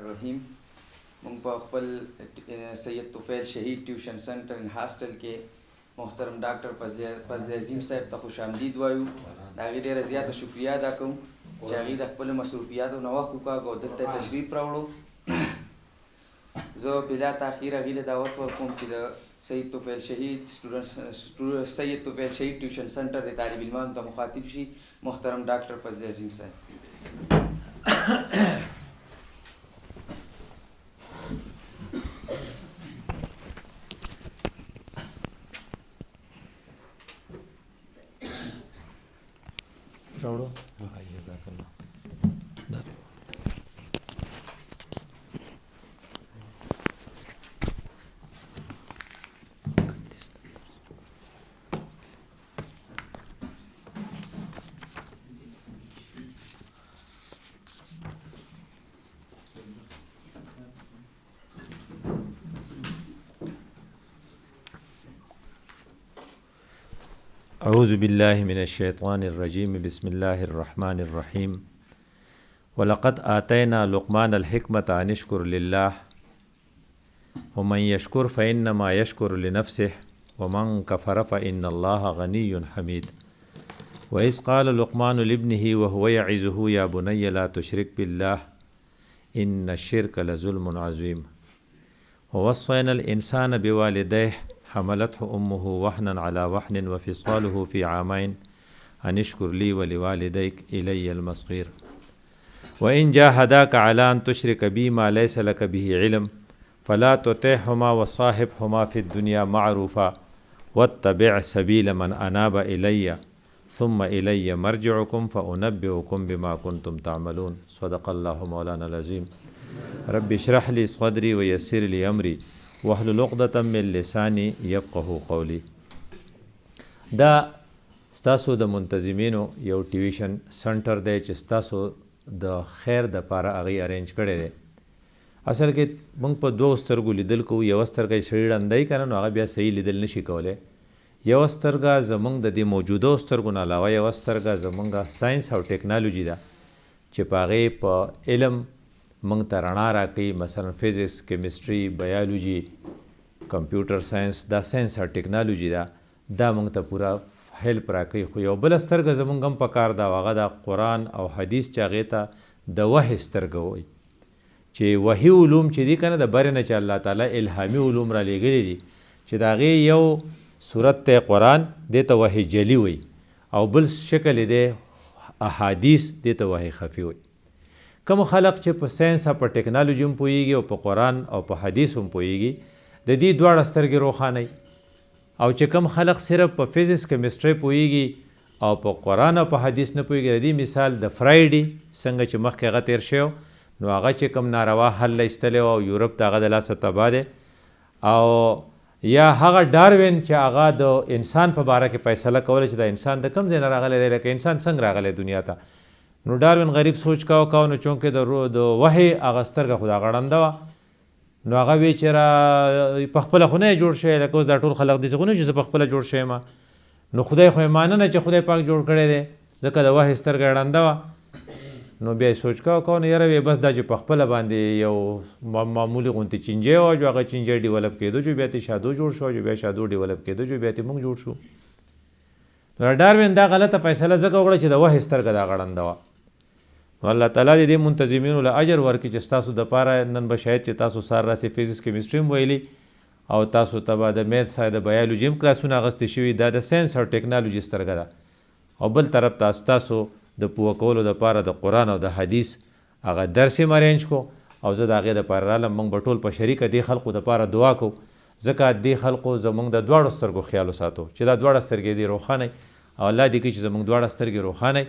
رحیم مونږ په خپل سید طفیل شهید ټیوشن سنټر ان هاسټل کې محترم ډاکټر فضل عظیم صاحب ته خوش آمدید وایو. د هغې ډېره زیاته شکریه ادا کوم چې هغې د خپلو مصروفیاتو نه وخت وکاږه او دلته تشریف راوړو. زه بلا تاخیر هغې له دعوت ورکوم چې د سید طفیل شهید ټیوشن سنټر د طالب علمانو ته مخاطب شي محترم ډاکټر فضل عظیم صاحب. راوړو جزاک الله. أعوذ بالله من الشيطان الرجيم بسم الله الرحمن الرحيم ولقد آتينا لقمان الحكمة أن اشكر لله ومن يشكر فإنما يشكر لنفسه ومن كفر فإن الله غني حميد وإذ قال لقمان لابنه وهو يعظه يا بني لا تشرك بالله إن الشرك لظلم عظيم ووصينا الإنسان بوالديه حملته أمه وهنا على وهن وفصاله في عامين أن اشكر لي ولوالديك إلي المصير وإن جاهداك على أن تشرك بي ما ليس لك به علم فلا تطعهما وصاحبهما في الدنيا معروفا واتبع سبيل من أناب إلي ثم إلي مرجعكم فأنبئكم بما كنتم تعملون. صدق الله مولانا العظيم. رب اشرح لي صدري ويسر لي أمري واحلل عقدة من لساني يفقهوا قولي. دا ستاسو د منتظمینو یو ټیوشن سنټر دی چې ستاسو د خیر د پاره هغې ارینج کړی دی. اصل کې موږ په دوه سترګو لیدل کوو. یوه سترګه یې سړي ړندی که نه نو هغه بیا صحیح لیدل نشي کولی. یوه سترګه زموږ د دې موجودو سترګو نه علاوه یوه سترګه زموږ ساینس او ټیکنالوجي ده چې په هغې په علم موږ ته رڼا راکوي. مثلا فزیکس، کیمسټري، بایولوجي، کمپیوټر ساینس، دا ساینس او ټیکنالوجي ده، دا موږ ته پوره هیلپ راکوي. خو یو بله سترګه زموږ هم پکار ده او هغه د قرآن او حدیث چې هغې ته د وحي سترګه وایي چې وحي علوم چې دي که نه د برې نه چې الله تعالی الهامي علوم را لیږلي دي چې د هغې یو صورت دی قرآن، دې ته وحي جلي وایي، او بل شکل یې دی احادیث، دې ته وحي خفي وایي. کوم خلق چې په ساینس او په ټیکنالوجي هم پوهیږي او په قرآن او په حدیث هم پوهیږي د دې دواړه سترګې روښانوي. او چې کوم خلق صرف په فزیکس کیمسټري پوهیږي او په قرآن او په حدیث نه پوهیږي، د دې مثال د فرایډي څنګه چې مخکې هغه تیر شوی نو هغه چې کوم ناروا حل ایستلی او یورپ د هغه د لاسه تباه دی، او یا هغه ډاروین چې هغه د انسان په باره کې فیصله کوله چې د انسان د کوم ځای نه راغلی دی، لکه انسان څنګه راغلی دنیا ته. نو ډاروین غریب سوچ کاو نو چونکې د وحي هغه سترګه خو د هغه ړنده وه نو هغه وی چې را په خپله خو نه یې جوړ شوی، لکه اوس دا ټول خلق داسې خو نه چې زه په خپله جوړ شوی یم. نو خدای خو یې مننه چې خدای پاک جوړ کړی دی، ځکه د وحي سترګه یې ړنده وه. نو بیا یې سوچ کاو نو یاره وی بس دا چې په خپله باندې یو معمولي غوندې چینجی وه جو هغه چینجی ډیولپ کېدو جو بیا ترې شادو جوړ شو، جو بیا شادو ډیولپ کېدو جو بیا ترې موږ جوړ شو. نو ډاروین دا غلطه فیصله ځکه وکړه چې د وحي سترګه د هغه ړنده وه. نو الله تعالی دې منتظمینو له اجر ورکړي چې ستاسو دپاره نن به شاید چې تاسو سار راسې فزیکس کیمسټري هم ویلي او تاسو ته به د میتھس او د بایولوجي هم کلاسونه اخیستې شوي. دا د ساینس او ټیکنالوجي سترګه ده. او بل طرف ته ستاسو د پوه کولو دپاره د قرآن او د حدیث هغه درس یې ارینج کو او زه د هغې دپاره رالم. موږ به ټول په شریکه دې خلقو دپاره دعا کوو، ځکه دې خلقو زموږ د دواړو سترګو خیال وساتو چې دا دواړه سترګې دې روښانوي او الله دې کوي چې زموږ دواړه سترګې روښانوي.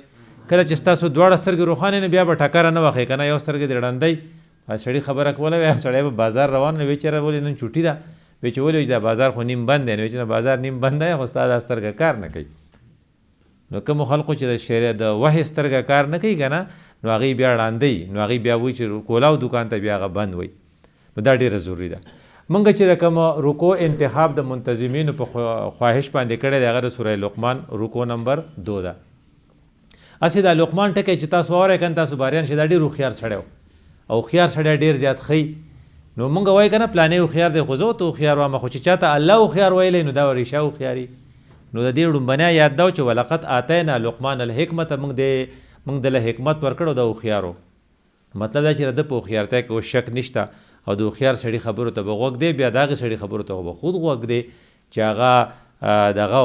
کله چې ستاسو دواړه سترګې روښانې نه بیا به ټکره نه وخی که نه، یو سترګې دې ړندی سړي خبره کوله وی سړی به بازار روان وی چېرې ولې نن چوټي ده، وی چې ولې دا بازار خو نیم بند دی، نو چې نه بازار نیم بند دی خو ستا دا سترګه کار نه کوي. نو کومو خلقو چې د وحي سترګه کار نه کوي که نه نو هغې بیا ړاندی، نو هغې بیا وایي چې کولاو دوکان ته بیا هغه بند وایي. نو دا ډېره ضروري ده. موږ چې د کوم رکو انتخاب د منتظمینو په خواهش باندې کړی دی هغه د سوره لقمان رکو نمبر 2 ده. اسې دا لقمان ټکی چې تاسو واورئ که نه تاسو باریان چې دا ډېر هوښیار سړی و او هوښیار سړی ډېر زیات ښي نو مونږ وایو که نه پلانې هوښیار دی خو زه ورته هوښیار وایم خو چې چاته الله هوښیار ویلی نو دا ریشه هوښیاري نو د دې ړومبنی یاد دا و چې ولقد آتینا لقمان الحکمت مونږ دله حکمت ورکړو د هوښیارو مطلب دا چې د په هوښیارتیا کې اوس شک نشته او د هوښیار سړي خبرو ته به غوږ دی بیا د هغې سړي خبرو ته به خود غوږ دی چې هغه دغه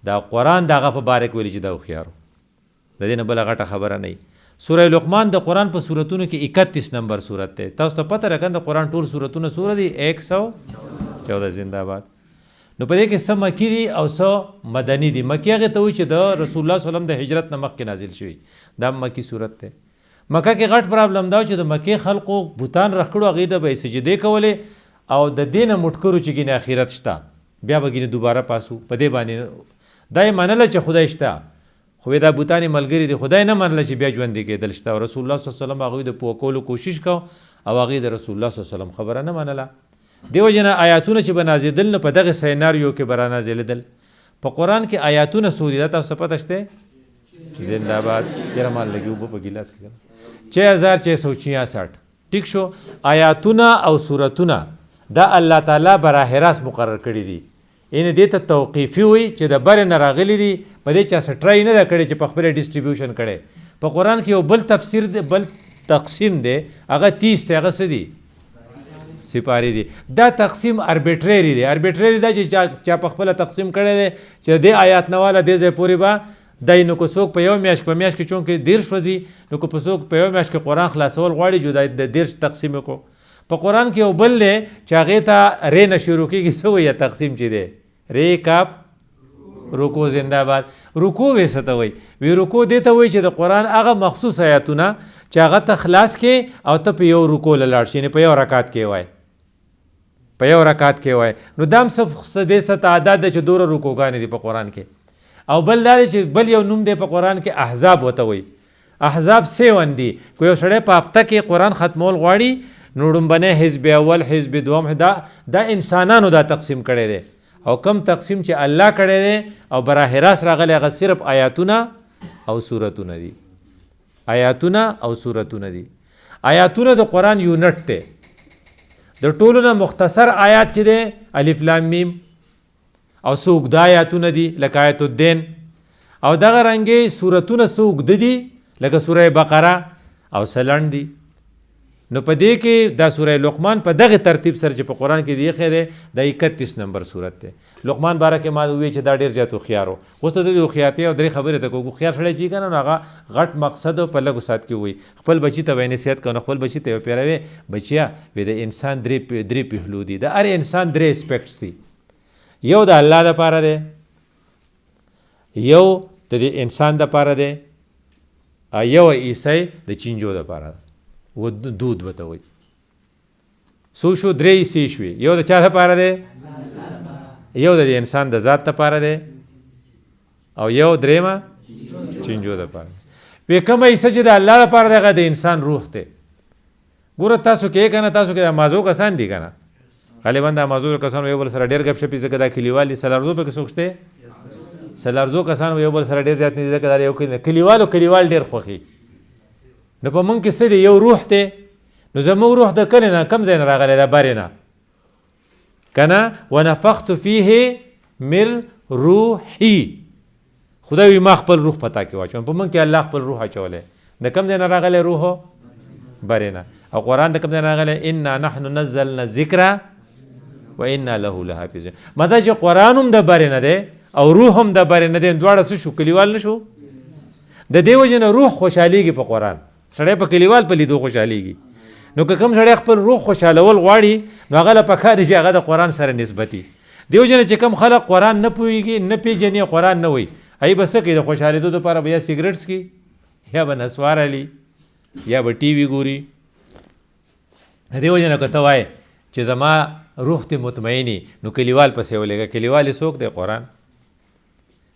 دا قرآن د هغه په باره کې ویلي چې دا هوښیارو د دې نه بله غټه خبره نه وي سوره لقمان د قرآن په سورتونو کې 31 نمبر سورت دی تاسو ته پته راکنه د قرآن ټول سورتونه سوره دي 114 زنده باد نو په دې کې څه مکي دي او څه مدني دي مکي هغې ته وایي چې د رسول الله صلی الله علیه وسلم د هجرت نه مخکې نازل شوي دا مکي صورت دی مکه کې غټ پرابلم دا چې د مکې خلقو بوتان رخ کړو هغې ته به یې سجدې کولې او د دې نه مټ کړو چې ګینې آخرت شته بیا به ګینې دوباره پاسو په دې باندې دا یې منله چې خدای شته خو دا بوتانې ملګري دي خدای نه منله چې بیا ژوندي کېدل شته او رسول الله صلی الله علیه وسلم هغوی د پوه کولو کوشش کو او هغوی د رسول الله صلی الله علیه وسلم خبره نه منله دې وجې نه آیاتونه چې به نازېدل نو په دغې سیناریو کې به رانازلېدل په قرآن کې آیاتونه څو دي دا تاسو پته شته زنده باد یاره مال لګي اوبه په ګیلاس کې 6666 ټیک شو آیاتونه او سورتونه دا الله تعالی براه راست مقرر کړي دي یعنې دې ته توقیفي وي چې د برې نه راغلي دي په دې چا څه ټرای نه ده کړې چې په خپله ډسټریبیوشن کړی په قرآن کې یو بل تفسیر دی بل تقسیم دی هغه 30 دی هغه څه دي سپارې دي دا تقسیم اربیټرری دی اربیټرری دا چې چا په خپله تقسیم کړی دی چې دې آیات نواله دې ځای پورې به دی نو که څوک په یو میاشت په میاشت کې چونکې 10 ورځي نو که په څوک په یو میاشت کې قرآن خلاصول غواړي جو د 10 تقسیم وکړو په قرآن کې یو بل دی چې هغې ته ری نه شروع کېږي څه وایي تقسیم چې دی ری کاپ رکو زنده باد رکو وې څه ته وایي وی رکو دې ته وایي چې د قرآن هغه مخصوص آیاتونه چې هغه ته خلاص کې او ته په یو رکو له لاړ شي یعنې په یو رکات کې وایي په یو رکات کې وایي نو دا هم څه دې څه تعداد دی چې دوره رکوګانې دي په قرآن کې او بل دا چې بل یو نوم دی په قرآن کې احزاب ورته وایي احزاب 7 دي که یو سړی په هفته کې قرآن ختمول غواړي نو ړومبنی حزب اول حزب دوم دا انسانانو دا تقسیم کړی دی او کم تقسیم چې الله کړی دی او براه راست راغلی هغه صرف آیاتونه او سورتونه دي آیاتونه او سورتونه دي آیاتونه د قرآن یونټ دی د ټولو نه مختصر آیات چې دی الف لام میم او څه اوږده آیاتونه دي لکه آیت الدین او دغه رنګې سورتونه څه اوږده دي لکه سوره بقره او څه لنډ دي نو په دې کې دا سوره لقمان په دغه ترتیب سره چې په قرآن کې دی ایښی دی دا 31 نمبر سورت دی لقمان باره کې ما وویل چې دا ډېر زیات هوښیار و اوس ته د هوښیارتۍ او درې خبرې ته کوو هوښیار سړی چې که نه نو هغه غټ مقصد په لږو ساعت کې وایي خپل بچي ته به یې نصیحت کوو نو خپل بچي ته یې وپېروې بچیه وی د انسان درې پهلو دي د هر انسان 3 اسپیکټس دي یو د الله دپاره دی یو د دې انسان دپاره دی یو عیسی د چینجو دپاره و دود ورته وایي څو شو 3 عیسې شوې یو د چا دپاره دی یو د انسان د ذات دپاره دی او یو درېیمه چینجو دپاره وی کومه عیسی چې د الله دپاره دی هغه د انسان روح دی ګوره تاسو کې که نه تاسو کې د مازو کسان دي که نه غالبا د مازو کسانو یو بل سره ډېر ګپ شپې ځکه دا کلیوال دي سلارزو پکې څوک شته سلارزو کسان یو بل سره ډېر زیات نه دي ځکه دا یو کلیوال ډېر خوښي نو په مونږ کې څه دی یو روح دی نو زموږ روح د کلې نه کم ځای نه راغلی د برې نه که نه ونفخت فیه من روحي خدای وي ما خپل روح پتا کې واچوم په مونږ کې الله خپل روح اچولی د کم ځای نه راغلی روح برې نه او قرآن د کم ځای نه راغلی انا نحن نزلنا الذکر و انا له لحافظون مطلب چې قرآن هم د برې نه دی او روح هم د برې نه دی دواړه څه شو کلیوال نه شو د دې وجې نه روح خوشحالیږي په قرآن سړی په کلیوال په لیدو خوشحالیږي نو که کوم سړی خپل روح خوشحالول غواړي نو هغه له پکار دی چې هغه د قرآن سره نسبتي دې وجې نه چې کوم خلک قرآن نه پوهېږي نه پېژني قرآن نه وایي هغوی به څه کوي د خوشحالېدو دپاره به یا سګرټ څکي یا به نسوار علي یا به ټي وي ګوري دې وجې نه که ته وایې چې زما روح دې مطمئني نو کلیوال پسې ولېږه کلیوال یې څوک دی قرآن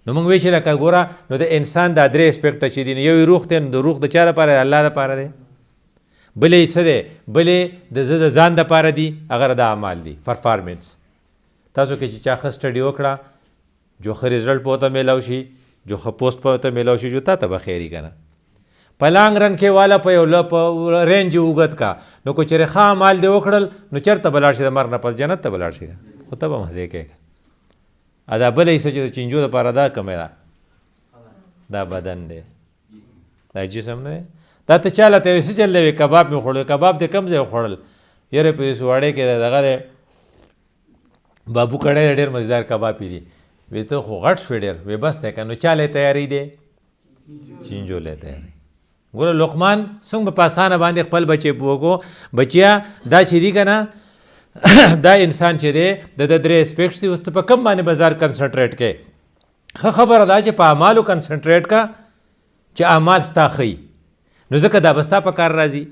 نو موږ وایو چې لکه ګوره نو د انسان دا 3 اسپیکټه چې دي نو یو یې روح دی نو د روح د چا دپاره دی الله دپاره دی بلې څه دی بلې د زه د ځان دپاره دي هغه د اعمال دي پرفارمنس تاسو کې چې چا ښه سټډي وکړه جو ښه رزلټ په ورته میلاو شي جو ښه پوسټ په ورته میلاو شي جو تا ته به خیر وي که نه په لانګ رن کې والا په یو په رینج اوږد کا نو که چېرې ښه اعمال دې وکړل نو چېرته به لاړ شي د مرګ نه پس جنت ته به لاړ شي خو ته به مزې کوې دا بله حصه چې د چینجو دپاره دا کمې ده دا بدن دی دا جسم نه دی دا ته چاله ته څه چل دی کباب مې خوړل کباب دې کم ځای وخوړل یاره په سواړې کې دغه دی بابو کړی ډېر مزیدار کباب دي وی ته خو غټ شوې ډېر وی بس دی که نو چاله تیاری دی چینجو لی تیاری ګوره لقمان څنګه په اسانه باندې خپل بچی پوه کو بچیا دا چې دي که نه دا انسان چې دی د درې اسپیکټس دي اوس ته په کم باندې بازار کنسنټریټ کې ښه خبره ده چې په اعمالو کنسنټریټ کا چې اعمال ستا ښیي نو ځکه دا به ستا په کار راځي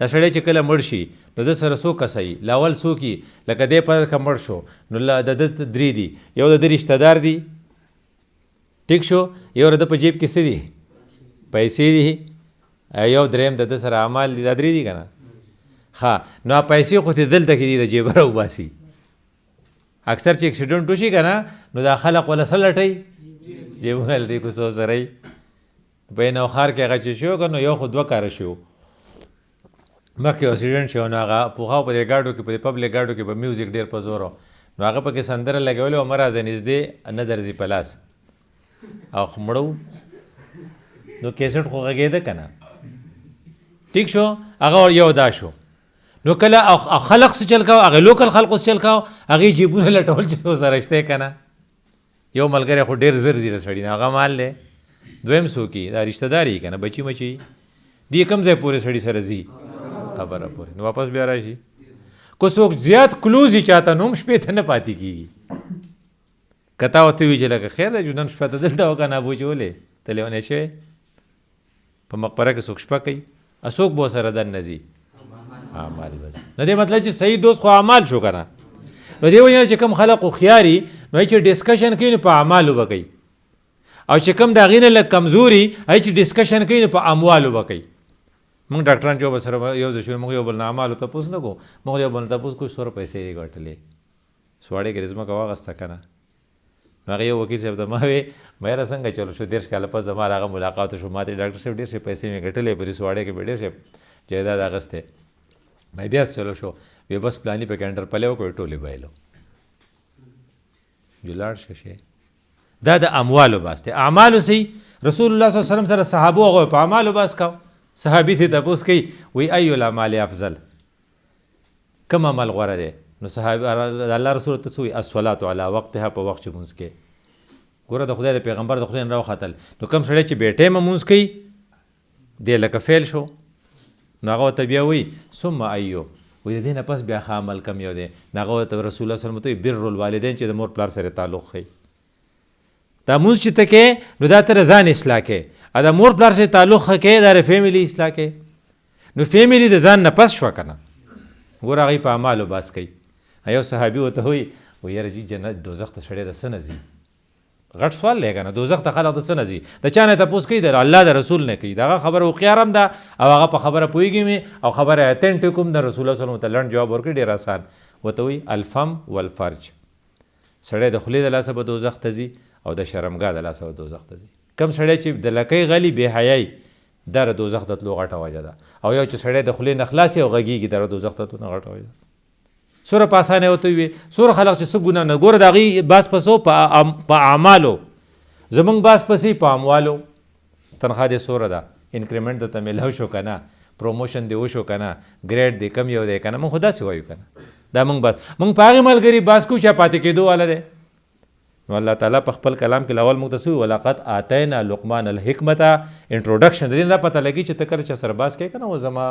دا سړی چې کله مړ شي نو د سره څو کسه وي لاول څوک وي لکه دی په مړ شو نو د ده درې دي یو د ده رشته دار دي ټیک شو یو د په جیب کې څه دي پیسې دي یو دریم د ده سره اعمال دي دا درې دي که نه ښه نو پیسې خو تې دلته کې دي د جیبه راوباسي اکثر چې اکسیډنټ وشي که نه نو دا خلق وله څه لټوي جیبونه لټوي کوڅو سره یې په نوښار کې هغه چې شو که نو یو خو دوه کاره شو مخکې اکسیډنټ شو نو هغه پوښاو په دې ګاډو کې په دې پبلک ګاډو کې به میوزیک ډېر په زور نو هغه پکې سندره لګولې او مه راځه نږدې نه درځي په لاس او مړه نو کیسټ خو غږېده که نه ټیک شو هغه یو دا شو نو کله خلق څه چل کوه هغې لوکل خلقو څه چل کوه هغې جیبونه لټول چې ورسره شته که نه یو ملګری خو ډېر زر ځي د سړي نه هغه مال دی دویم څوک دا رشته دار یي که نه بچي مچي دې کوم ځای پورې سړي سره ځي خبره پورې نو واپس بیا راشي که څوک زیات کلوز یي چاته نو هم شپې ته نه پاتې کېږي که تا ورته وي چې لکه خیر دی نن شپه ته دلته وکړه نه ابو چې ولې ته لیونی شوی په مقبره کې څوک شپه کوي څوک به ورسره دننه ځي اعمال بس نه دی مطلب چې صحیح دوست خو اعمال شو که نه نو دې وجې نه چې کوم خلق هوښیار وي نو هغوی چې ډسکشن کوي نو په اعمالو به کوي او چې کوم د هغې نه لږ کمزوري هغوی چې ډسکشن کوي نو په اموالو به کوي موږ ډاکټران چې به سره یو ځای شو موږ یو بل نه اعمالو تپوس نه کوو موږ یو بل نه تپوس کوو څومره پیسې یې ګټلې سواړې کې ځمکه واخیسته که نه نو هغې یو وکیل صاحب ته ما وې ما یاره څنګه چلو شو 10 کاله پس زما هغه ملاقات وشو ما ته ډاکټر صاحب ډېر ښې پیسې مې ګټلې په دې سواړې کې مې ډېر ښې جایداد اخیستی ما بیا چلو شو وی بس پلاني پکې انډر پلی وکړو ټولې بایلو جو لاړ شه شی دا د اموالو باس دی اعمالو سي رسول الله صلی الله علیه وسلم سره صحابو هغه په اعمالو باس کاو صحابي ته تپوس کوي وی ای الاعمال افضل کوم عمل غوره دی نو صحابي الله رسول ته څه وایي الصلاة علی وقتها په وخت چې لمونځ کې ګوره د خدای د پیغمبر د خدای نه راوختل نو کوم سړی چې بې ټایمه لمونځ کوي دی لکه فیل شو نو هغه ورته بیا وایي ثم ایو وایي د دې نه پس بیا ښه عمل کم یو دی نو هغه ورته رسول الله صلی الله علیه وسلم ته وایي بر الوالدین چې د مور پلار سره تعلق ښیي دا مونځ چې ته کې نو دا ته ځان اصلاح کې او د مور پلار سره تعلق ښه کې دا د فیملي اصلاح کې نو فیملي د ځان نه پس شوه که نه ګوره هغوی په اعمالو باس کوي یو صحابي ورته وایي یاره جي جنت دوزخ ته سړی د څه نه ځي غټ سوال دی که نه دوزخ ته خلک د څه نه ځي د چا نه تپوس کوي د الله د رسول نه کوي د هغه خبره هوښیار هم ده او هغه په خبره پوهېږي مې او خبره اتنټیک هم د رسول الله صلی الله علیه وسلم ته لنډ جواب ورکړي ډېر آسان ورته وایي الفم والفرج سړی د خولې د لاسه به دوزخ ته ځي او د شرمګاه د لاسه به دوزخ ته ځي کم سړی چې د لکۍ غلي بې حیایي دا د دوزخ د تلو غټه وجه ده او یو چې سړی د خولې نه خلاصي او غږېږي دا د دوزخ ته تلو نه غټه وجه ده سوره په اسانه ورته وویې څومره خلک چې څه ګناه نه ګوره د هغوی باس پسو په اعمالو زمونږ باس پسې په اموالو تنخوا دې څومره ده انکریمنټ درته میلاو شو که نه پروموشن دې وشو که نه ګریډ دې کم یو دی که نه مونږ خو داسې وایو که نه دا مونږ باس مونږ په هغې ملګري باس کوو چې پاتې کېدو والا دی نو الله تعالی په خپل کلام کې اول موږ ته څه وایي ولقد آتینا لقمان الحکمت انټروډکشن د دې نه دا پته لګي چې ته کله چا سره باس کوې که نه زما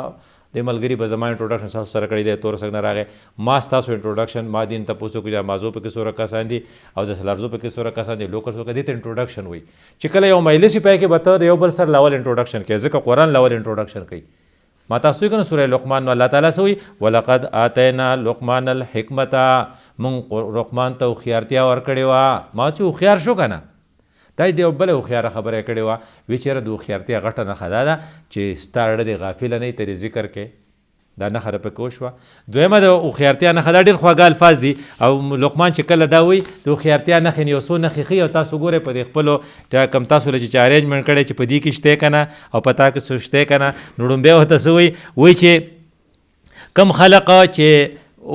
د ملګري به زما انټروډکشن ستاسو سره کړی دی تور څنګه نه راغی ما ستاسو انټروډکشن ما دین تپوس وکړو چې مازو پکې څومره کسان دي او د سلارزو پکې څومره کسان دي لوکل څوک دې ته انټروډکشن وایي چې کله یو مجلس یې پای کې به ته د یو بل سره لاول انټروډکشن کوې ځکه قرآن لاول انټروډکشن کوي ما تاسو وایي که نه سوره لقمان نو الله تعالی څه وایي ولقد آتینا لقمان الحکمت مونږ لقمان ته هوښیارتیا ورکړې وه ما چې هوښیار شو که نه دا د یو بله هوښیاره خبره یې کړې وه وی چېرې د هوښیارتیا غټه نښه دا ده چې ستا زړه دې غافله نه وي ته دې ذکر کې دا نښه راپکې وشوه. دویمه د هوښیارتیا نښه دا ډېر خواږه الفاظ دي او لقمان چې کله دا وایي د هوښیارتیا نښې یو څو نښې ښیي او تاسو ګورئ په دې خپلو کم تاسو له چې ارینجمنټ کړی چې په دې کې شته که نه او په تا کې څه شته که نه نو ړومبی ورته څه وایي چې کم خلق چې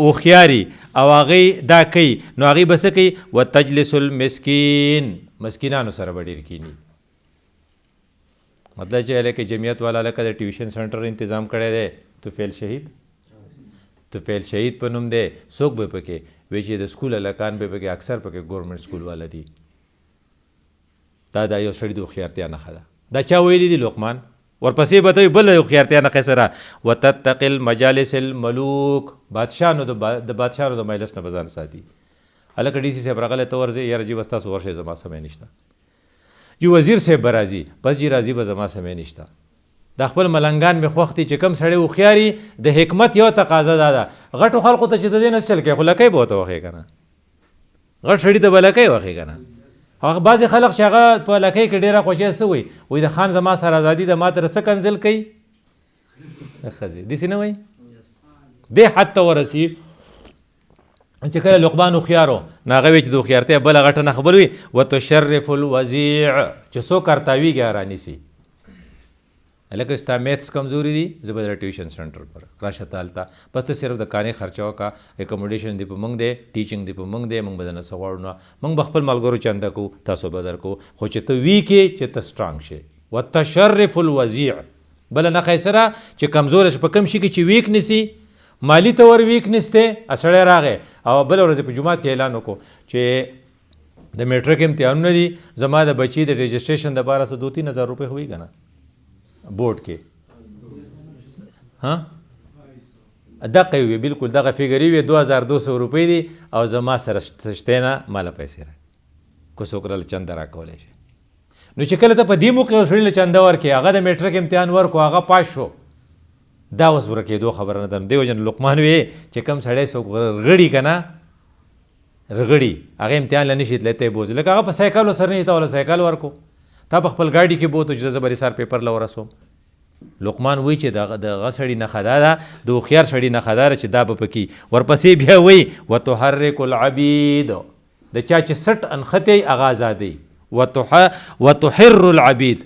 هوښیاري او هغوی دا کوي نو هغوی به څه کوي وتجلس المسکین مسکینانو سره به ډېر کیني. مطلب چې لکه جمعیت والا لکه د ټیوشن سنټر تنظیم کړی دی طفیل شهید په نوم دی څوک به پکې وایي چې د سکول هلکان به پکې اکثر پکې ګورنمنټ سکول والا دي. دا یو سړي د هوښیارتیا نښه ده. دا چا ویلي دي لقمان. ورپسې به ته بله هوښیارتیا نښې سره وتتقي المجالس الملوک بادشاهانو د مجلس نه به ځان ساتي. هلکه ډي سي صاحب راغلی ته ورځې یاره جي بس تاسو ورشئ زما سمې نشته. جی وزیر صاحب به راځي بس جي راځي به زما سمې نشته. دا خپل ملنګان مې خوښ دي چې کم سړی هوښیاري د حکمت یو تقاضا دا ده غټو خلقو ته چې ته دې نه چل کوې خو لکۍ به ورته وښې که نه غټ سړي ته به لکۍ وښې که نه. هغه بعضې خلک چې هغه په لکۍ کې ډېره خوښي څه وایي وایي د خان زما سره ازادي ده ما ته څه کنزل کوي ښځې داسې نه وایي. دې حد ته ورسي چې کله لقمان هوښیار و نو هغه وایي چې د هوښیارتیا بله غټه نښه بل وي وتشرف الوضیع چې څوک ارتاویږي رانیسي. هلکه ستا میتھس کمزوري دي زه به د ټیوشن سنټر پر راشه تا هلته بس ته صرف د کانې خرچه وکړه اکوموډیشن دی په موږ دی ټیچنګ دی په موږ دی موږ به درنه څه غواړو نه موږ به خپل ملګرو چنده کوو تاسو به درکوو خو چې ته ویک یې چې ته سټرانګ شې. وتشرف الوضیع بله نښه یې سره چې کمزوری شي په کوم شي کې چې ویک نیسي مالی طور ویک نیستی سړی راغی او بله ورځ په جومات کې اعلان وکړو چې د میټرک امتحانونه دي زما د بچي د رجسټریشن دپاره څه 2-3 هزار روپۍ خو وي که نه بورډ کې دقه وي بلکل دغه فګرې وي 2200 روپۍ دي او زما سره شتی نه ماله پیسې را که څوک راله چنده راکولی شي. نو چې کله ته په دې موقع یو سړي له چنده ورکړې هغه د میټرک امتحان ورکړو هغه پاس شو دا اوس ورکېدو خبره نه ده. دې وجه نه لقمان وی چې کوم سړی څوک رغړي که نه رغړي هغه امتحان له نشي تللی ته یې بوځي لکه هغه په سایکل ورسره نشي ته وله سایکل ورکړو تا په خپل ګاډي کې بوتو چې زه به سار پیپر له ورسوم. لقمان وایي چې دغه سړي نښه دا ده د هوښیار سړي نښه دا ده چې دا به پکې ورپسې بیا وایي وتحرک العبید د چا چې سټ انښتی هغه ازادوي وتحر العبید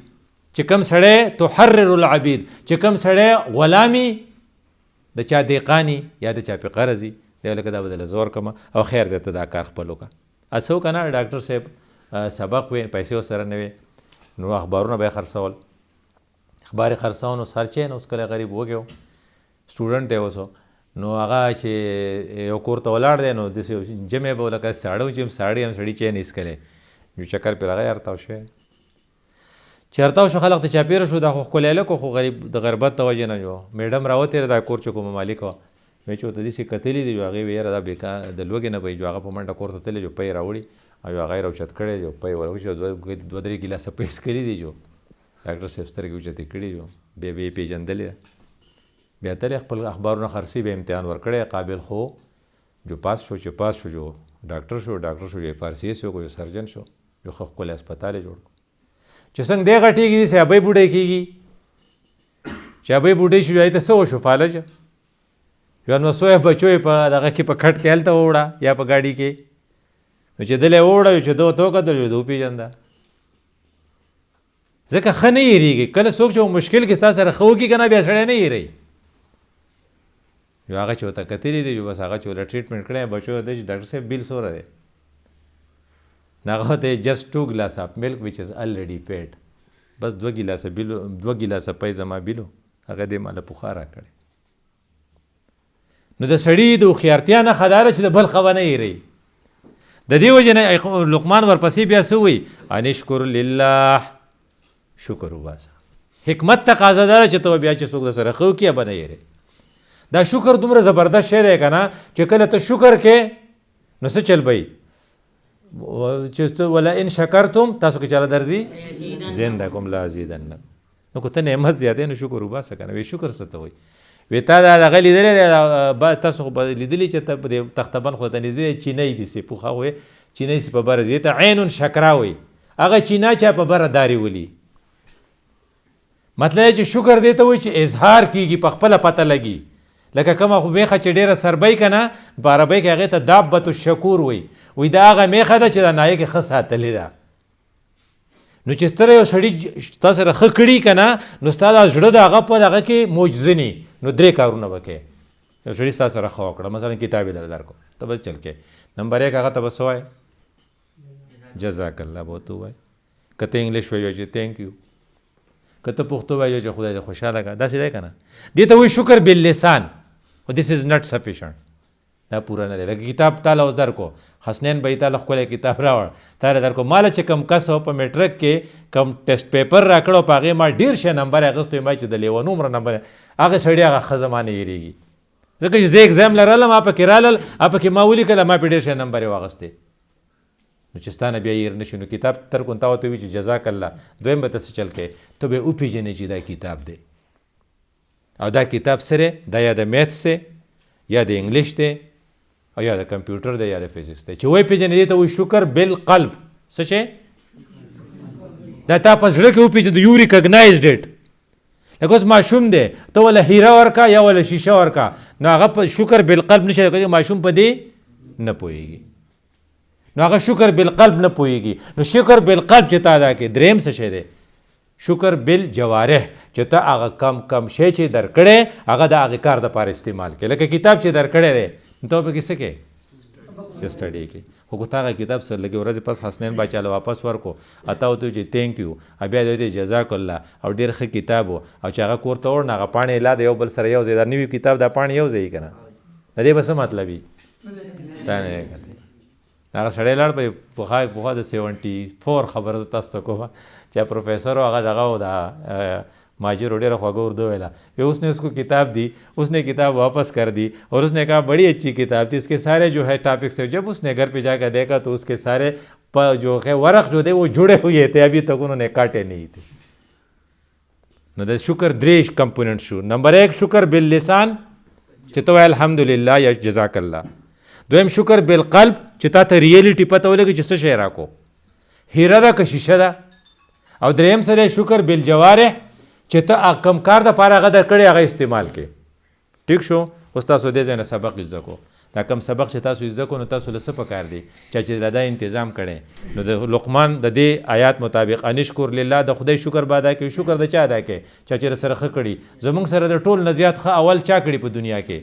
چې کوم سړی تحرر العبید چې کوم سړی غلامي د چا دیقاني یا د چا پې قرضي دی لکه دا به دله زور کړمه او خیر دی ته دا کار خپل وکړه هڅه وکړه نه ډاکټر صاحب سبق وی پیسې ورسره نه وي نو اخبارونه به یې خرڅول اخبار یې خرڅاو نو سر چین اوس کله غریب وږی و سټوډنټ دی اوس نو هغه چې یو کور ته ولاړ دی نو داسې جمع به لکه ساړه و چې ساړه هم سړي چین ایسکلی نو چکر پرې هغه ارتاو شوی چې ارتاو شو خلق ته چاپېره شو دا خو ښکلی هلک خو غریب د غربت د وجې نه جو میډم راوتېره دا کور چې کومه مالک وه وایي چې ورته داسې کتلي دي جو هغې ویې یاره دا بېکار د لوږې نه به جو هغه په منډه کور ته تللی جو پی راوړي او هغه یې راوچت کړی جو پی ورغوچې 2-3 ګیلاسه پی څکلي دي جو ډاکټر صاحب سترګې اوچتې کړي جو بیا به یې پېژندلې ده بیا تلې خپل اخبارونه خرڅي به امتحان ورکړی قابل خو جو پاس شو چې پاس شو جو ډاکټر شو جو FRCS وکړو جو سرجن شو جو ښه ښکلی هسپتال یې جوړ کړو چې څنګه دی غټېږي داسې ابۍ بوډۍ کېږي چې ابۍ بوډۍ شو هغې ته څه وشو فالج یو نوسو یې بچو یې په دغه کې په کټ کې هلته ووړه یا په ګاډي کې نو چې دله یې ووړه چې ده ورته وکتل ده وپېژنده ځکه ښه نه هېرېږي کله څوک چې مشکل کې ستا سره ښه وکړي که نه بیا سړی نه هېروي یو هغه چې ورته کتلي دي بس هغه چې ورله ټریټمنټ کړی بچو دی چې ډاکټر صاحب بیل څومره دی نو هغه ورته جسټ 2 ګلاس اف ملک وچ از الریډي پیډ بس 2 ګلاسه پی زما بیلو هغه دې ماله پخوا راکړی نو د سړي د هوښیارتیا نښه دا ده چې د بل ښه به نه هېروي د دې وجې نه لقمان ورپسې بیا څه وایي ان اشکر لله شکر وباسه حکمت تقاضا دا ده چې ته بیا چې څوک د سره ښه وکړي به نه هېروي دا شکر دومره زبردست شی دی که نه چې کله ته شکر کې نو څه چل به چې ولئن شکرتم تاسو کې چاله درځي زندکم لازیدنکم نو که ته نعمت زیاتې نو شکر وباسه که نه وایي شکر څه ته وایي وی تا دا دغه لیدلی دی تاسو خو به لیدلي چې ته په دې تختبند خو ته نږدې دی چینی داسې پوخه وایي چینی سي په بره ځي ته عین شکرا وایي هغه چینا چا په بره دارې ولي مطلب چې شکر دی ته وایي چې اظهار کېږي په خپله پته لګي لکه کومه خو میخه چې ډېره سربی که نه په عربۍ کې هغې ته دابة الشکور وایي دا هغه میخه ده چې دا نایه کې ښه ساتلې ده. نو چې ته یو سړي تا سره ښه کړي که نه نو ستا دا زړه د هغه په دغه کې موجزني نو 3 کارونه به کوې. یو سړي ستا سره ښه وکړه مثلا کتاب یې در درکړو ته به چل کوې. نمبر 1 هغه ته به څه وایې جزاک الله به ورته ووایې. که ته انګلیش وایې چې تھینک یو. که ته پښتو وایې چې خدای دې خوشحاله کړه. داسې دی که نه. دې ته وایي شکر باللسان. this is not sufficient. دا پوره نه دی. لکه کتاب تاله اوس درکو حسنین به یې تاله ښکلی کتاب راوړ تاله درکو. ماله چې کم کس په میټرک کې کم ټیسټ پیپر راکړو په هغې ما ډېر ښه نمبر اخیستی ما چې د لیونو عمره نمبر هغه سړي هغه ښځه ما نه هېرېږي ځکه چې زه اګزام لرلم ما پکې رالل پکې ما ولیکله ما پې ډېر ښه نمبر یې واخیستی. نو چې ستا نه بیا هېر نه شي نو کتاب ترکو تا ورته وایي چې جزاک الله. دویم به ته څه چل کوې ته به یې وپېژنې چې دا کتاب دی او دا کتاب سره دا یا د میتھس دی یا د انګلیش دی او یا د کمپیوټر دی یا د فزیکس دی. چې وایي پېژنې دې ته وایي شکر بالقلب. څه شی دا تا په زړه کې وپېژنې یو ریکګنایزډ اټ. لکه اوس ماشوم دی ته وله هیره ورکه یا وله شیشه ورکه نو هغه په شکر بالقلب نشي کولی. ماشوم په دې نه پوهېږي نو هغه شکر بالقلب نه پوهېږي. نو شکر بالقلب چې تا ادا کړې. دریم څه شی دی شکر بالجوارح چې ته هغه کم شی چې درکړی هغه د هغې کار دپاره استعمال کړې. لکه کتاب چې درکړی دی نو ته پکې څه کوې چې سټډي کوې. خو که ته هغه کتاب سره لږې ورځې پس حسنین باچا له واپس ورکو اته ورته چې تھینک یو بیا دې ته جزاک الله او ډېر ښه کتاب و او چې هغه کور ته وړ نو هغه پاڼې لا د یو بل سره یو ځای دا نوي کتاب دا پاڼې یو ځای که نه د دې به څه مطلب وي دا نه دی. هغه سړی لاړ پخوا د 74 خبره زه تاسو ته کومه چې پروفیسر و هغه دغه و د ماجر ډېره خوږه اردو ویلا اس نے اس کو کتاب دی اس نے کتاب واپس کر دی اور اس نے کہا بڑی اچھی کتاب تھی اس کے سارے جو ہے ٹاپکس ہیں. جب اس نے گھر پہ جا کر دیکھا تو اس کے سارے جو ہے ورق جو تھے وہ جڑے ہوئے تھے ابھی تک انہوں نے کاٹے نہیں تھے. نو د شکر 3 کمپوننټ شو. نمبر 1 شکر باللسان چې ته وایې الحمدلله یا جزاک الله. دویم شکر بالقلب چې تا ته ریئلیټي پته ولګي چې څه شی راکو هیره ده که شیشه ده. او دریم څه دی شکر بالجوارح چې ته کم کار دپاره هغه درکړی هغه استعمال کړې. ټیک شو. اوس تاسو دې ځای نه سبق زده کو. دا کم سبق چې تاسو زده کو نو تاسو له څه پکار دی چې دا انتظام کړی. نو د لقمان د دې آیات مطابق انشکر لله د خدای شکر به ادا کوي. شکر د چا ادا کوي چې سره ښه کړي. زموږ سره د ټول نه زیات ښه اول چا کړي په دنیا کې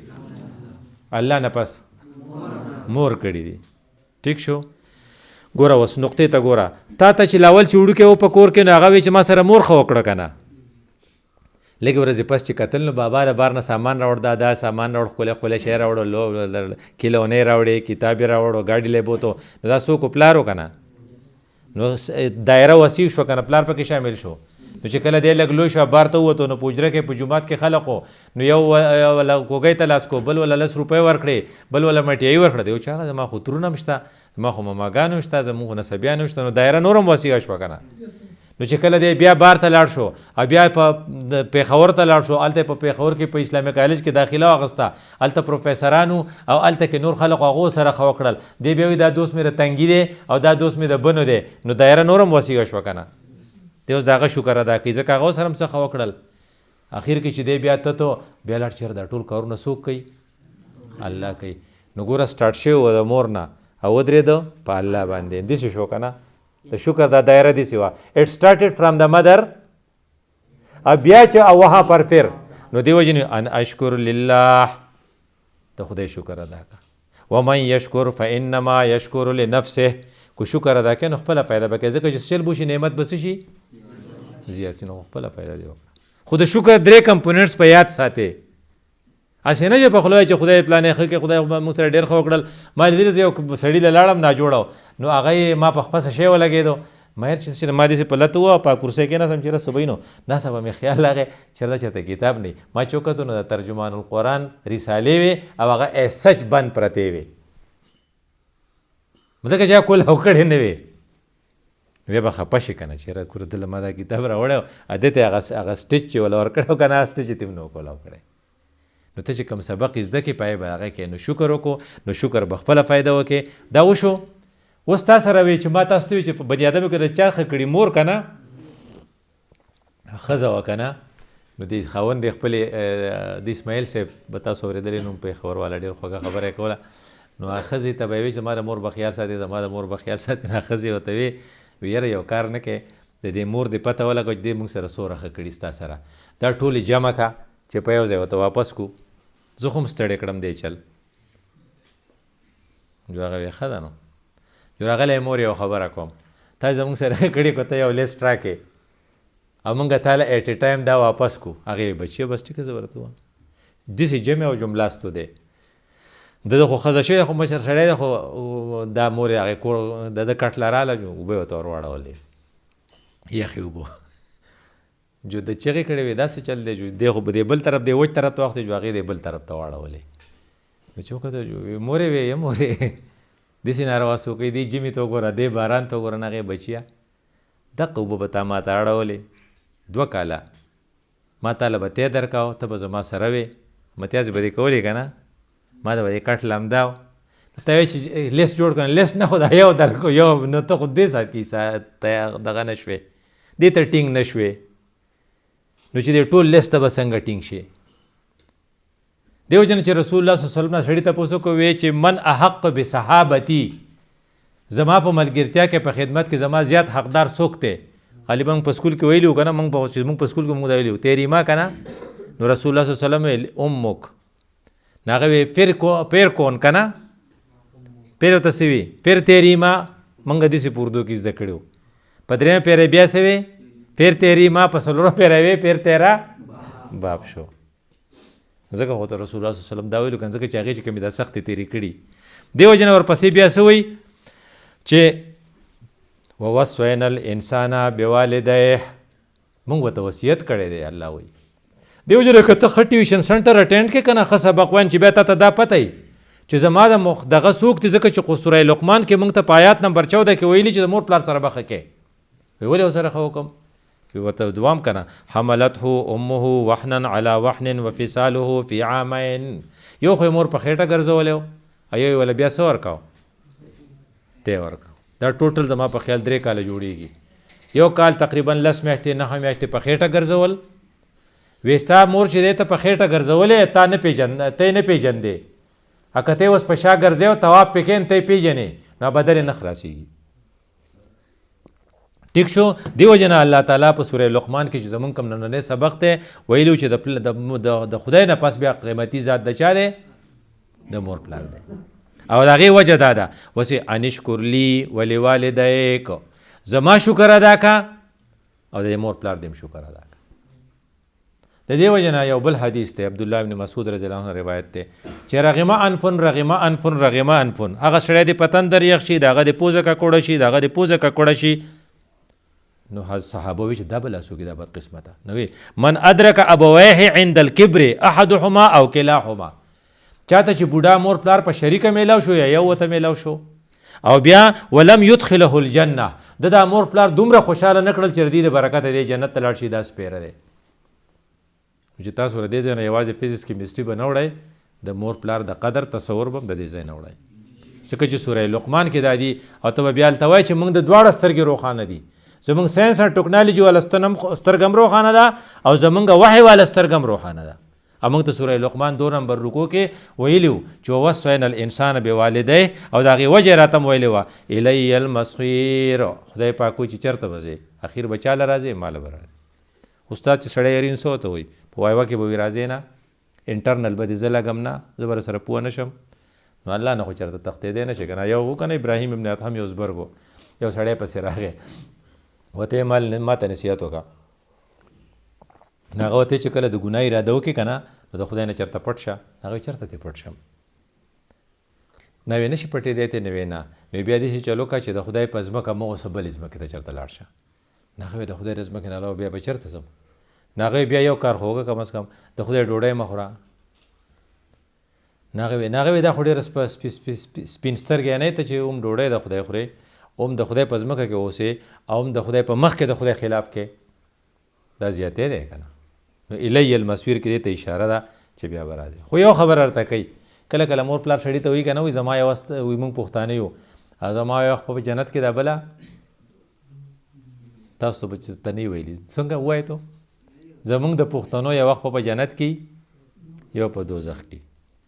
الله نه پس مور کړي دي. ټیک شو. ګوره اوس نقطې ته ګوره تا ته چې لاول چې وړوکی و په کور کې نو هغه وایي چې ما سره مور ښه وکړه که نه. لږې ورځې پس چې کتل نو بابا له بار نه سامان راوړ دا سامان راوړ ښکلی ښکلی شی راوړو کیلونۍ راوړې کتاب یې راوړو ګاډي لی بوتو نو دا څوک پلار و که نه. نو دایره وسیع شوه که نه پلار پکې شامل شو. نو چې کله دی لږ لوی شو بار ته ووتو نو په حجره کې په جومات کې خلق و نو یو وله کوګۍ ته لاس کو بل وله 10 روپۍ ورکړې بل وله مټیایي ورکړه. دی چې هغه زما خو ترونه هم شته زما خو مماګان هم شته زموږ خو نسبیان هم شته. نو دایره نور هم وسیعه شوه که نه. نو چې کله دی بیا بار ته لاړ شو او بیا په پېښور ته لاړ شو هلته په پېښور کې په اسلامي کالج کې داخله واخیسته. هلته پروفیسرانو او هلته کې نور خلق هغو سره ښه وکړل. دی بیا وایي دا دوست مې تنګي دی او دا دوست مې د بنو دی. نو دایره نور هم وسیعه شوه که نه. دی اوس د هغه شکر ادا کوي ځکه هغه سره هم څه ښه وکړل. اخر کې چې دی بیا ته بیا لاړ چېرې دا ټول کارونه څوک کوي الله کوي. نو ګوره سټارټ شوی و د مور نه او ودرېده په الله باندې داسې شو که نه. د شکر دا دایره داسې وه اټ سټارټډ فرام د مدر او بیا چې او وها پر فر نو دی وجې ان اشکر لله د خدای شکر ادا کړه. ومن یشکر فانما یشکر لنفسه. کو شکر ادا کوي نو خپله فایده به کوي ځکه چې شل بوشي نعمت به څه شي زیات شي نو خپله فایده دی وکړه. خو د شکر 3 کمپوننټس په یاد ساتئ. هسې نه چې په خوله چې خدای پلانې ښه کړي خدای موږ سره ډېر ښه وکړل. ما لیدلي زه یو سړي له لاړم ناجوړه نو هغه یې ما په خپسه شی ولګېدو ماهر چې ما داسې په لته وه په کرسۍ کېناستم چېرې صبحی نو ناڅه به مې خیال راغی چېرته چېرته کتاب نه ما چې وکتو نو د ترجمان القرآن رسالې وې او هغه ایسچ بند پرتې وې ځکه چې کول او کړې نه وې. بیا به خفه شي که نه چېرې کور دله ما دا کتاب راوړی او دې ته هغه سټیچ چې وله ورکړی و که نه هغه سټیچ یې ته هم نه وکول او کړی. نو ته چې کوم سبق زده کړې پای به هغه کې نو شکر وکړو نو شکر به خپله فایده وکړې. دا وشو. اوس تا سره وی چې ما تاسو ته وي چې په بني ادمو کې د چا ښه کړي مور که نه ښځه وه که نه نو د خاوند د خپلې د اسماعیل صاحب به تاسو اورېدلی نوم پېښور والا ډېر خوږه خبره یې کوله نو ښځې ته به یې وایي زما د مور به خیال ساتي زما د مور به خیال ساتي نو ښځې ورته وی یاره یو کار نه کوې د دې مور د پته ولګوه چې دې موږ سره څومره ښه کړي ستا سره دا ټولې جمع کړه چې په یو ځای ورته واپس کړو زه خو هم ستړی کړم دی چل جو هغه وی ښه ده نو جو راغلی مور یو خبره کوم تا زموږ سره ښه کړي کړو ته یو لیست راکړې او موږ تا له ایټ ا ټایم دا واپس کړو هغې بچی بس ټیک زه ورته وایم داسې جمع او جملاستو دی د خو ښځه شوې ده خو مشر سړی دی خو دا مور یې هغې کور د ده کټ له راله اوبه یې ورته ور واړولې یخې اوبه جو د چغې کړې وې داسې چل دی جو دی خو به دې بل طرف دی وچ طرف ته وخت جو هغې دې بل طرف ته واړولې نو چې وکتل جو مورې وې یا مورې داسې ناروا څوک دی دې جمې ته وګوره دې باران ته وګوره نه هغې بچیه دقه اوبه به تا ما ته اړولې 2 کاله ما تاله به تی درکاو ته به زما سره وې متیازې به دې کولې که نه ما د به دې کټ لمداو ته وایې چې لیست جوړ کړه لیست نه خو دا یو درکو یو نو ته خو دې سات کې دغه نه شوې دې ته ټینګ نه شوې نو چې دې ټول لیست ته به څنګه ټینګ شي دیو جن چې رسول الله صلی الله علیه وسلم نه سړي تپوس وکړو وی چې من احق بصحابتي زما په ملګرتیا کې په خدمت کې زما زیات حقدار څوک دی غالبا په سکول کې ویلي و که نه موږ په سکول کې موږ دا ویلي و تیری ما که نه نو رسول الله صلی الله علیه وسلم ویل امک نو هغه وی پیر کون که نه پیر ورته څه وي پیر تیری ما موږ داسې په اردو کې زده کړي و په درېیمه پیره بیا څه وی پیر تیری ما په څلورمه پیره وی پیر تیرا باب شو ځکه خو ته رسول الله صلی الله علیه وسلم دا ویلو که ځکه چې هغې چې کومې دا سختې تیرې کړي دې وجې نه ورپسې بیا څه وایي چې ووصینا الانسان بوالدیه موږ ورته وصیت کړی دی الله وایي دې وجې نه که ته ښه ټیوشن سنټر اټینډ کړې که نه ښه سبق وایم چې بیا تا ته دا پته وي چې زما دغه څوک دي ځکه چې سوره لقمان کې موږ ته په آیات نمبر 14 کې ویلي چې د مور پلار سره به ښه کوې ولې ورسره ښه وکړم ورته دوام که نه حملته امه وحنا علی وحن وفصاله فی عامین یو خو یې مور په خېټه ګرځولی و او یو یې وله بیا څه ورکاو تی ورکاو دا ټوټل زما په خیال 3 کاله جوړیږي یو کال تقریبا 10 میاشتې 9 میاشتې په خېټه ګرځول وی ستا مور چې دی ته په خېټه ګرځولې تا نه پېژندې که ته اوس په شا ګرځې او تواب پې کوې ته یې پېژنې نو بدل یې نه خلاصېږي ټیک شو دې وجې نه الله تعالی په سوره لقمان کې چې زمونږ کوم نننی سبق دی ویلو چې د خدای نه پس بیا قیمتي ذات د چا دی د مور پلار دی او د هغې وجه دا ده وسې انشکر لی ولوالدیک زما شکر ادا کا او د مور پلار دې شکر ادا کا د دې وجه نه یو بل حدیث دی عبدالله بن مسعود رضی الله عنه روایت دی چې رغمه انفن رغمه انفن رغمه انفن هغه سړی د پتن در یخ شي د هغه د پوزه ککوړه شي د هغه د پوزه ککوړه شي نو صحابه وی چې دا بل اسوګي دا بد قسمته نو وی من ادرک ابویه عند الكبر احدهما او کلاهما چاته چې بوډا مور پلار په شریکه میلاو شو یا یو وته میلاو شو او بیا ولم يدخله الجنه دا مور پلار دومره خوشاله نکړل چې دې د برکت د جنت ته لاړ شي دا سپیره دی چې تاسو ور دې ځای نه یوازې فزیکس کیمستري به نه وړئ د مور پلار د قدر تصور به د دې ځای نه وړئ ځکه چې سوره لقمان کې دا دي او ته به بیا هلته وایې چې موږ د دواړه سترګې روښانه دي زمونږ ساینس او ټکنالوژي والا سترګه هم روښانه ده او زمونږ وحی والا سترګه هم روښانه ده او موږ ته سوره لقمان 2 نمبر رکو کې ویلي وو چې ووصینا الانسان بوالدیه او د هغې وجې راته م ویلې وه الی المصیر خدای پاک وایي چې چېرته به ځې اخر به چاله راځې ماله به راځې استاد چې سړی یارین څه ورته وایي په وایوه کې به وي راځې نه انټرنل به دې زه لګم نه زه به سره پوه نه شم نو الله نه خو چېرته تښتېدی نه شي که نه یو و که نه ابراهیم ابن ادهم یو زبرګ یو سړی پسې راغی وته ما ته نصیحت وکړه هغه ورته چې کله د ګناه اراده وکړي که نه نو د خدای نه چېرته پټ شه هغه چېرته دې پټ شم نوې نه شي پټېدی ته نوې نه نو بیا داسې چلو که چې د خدای په ځمکه مه اوسه بلې ځمکې ته چېرته لاړ شه نه هغه د خدای د ځمکې نه علاوه بیا به چېرته ځم نه هغه بیا یو کار خو وکړه کم از کم د خدای ډوډۍ مه خوره نه هغه دا خو ډېره سپین سترګې نه ته چې هم ډوډۍ د خدای خورې هم د خدای په ځمکه کې اوسې او هم د خدای په مخ کې د خدای خلاف کې دا زیاتې دی که نه نو الی المصیر کې دې ته اشاره ده چې بیا به راځي خو یو خبر ورته کوي کله کله مور پلار سړي ته وایي که نه وایي زما یو وایي موږ پښتانه یو زما یو په جنت کې دا بله تاسو به ته نه ویلي څنګه ووایې ته زمونږ د پښتنو یو وخت په جنت کې یو په دوزخ کې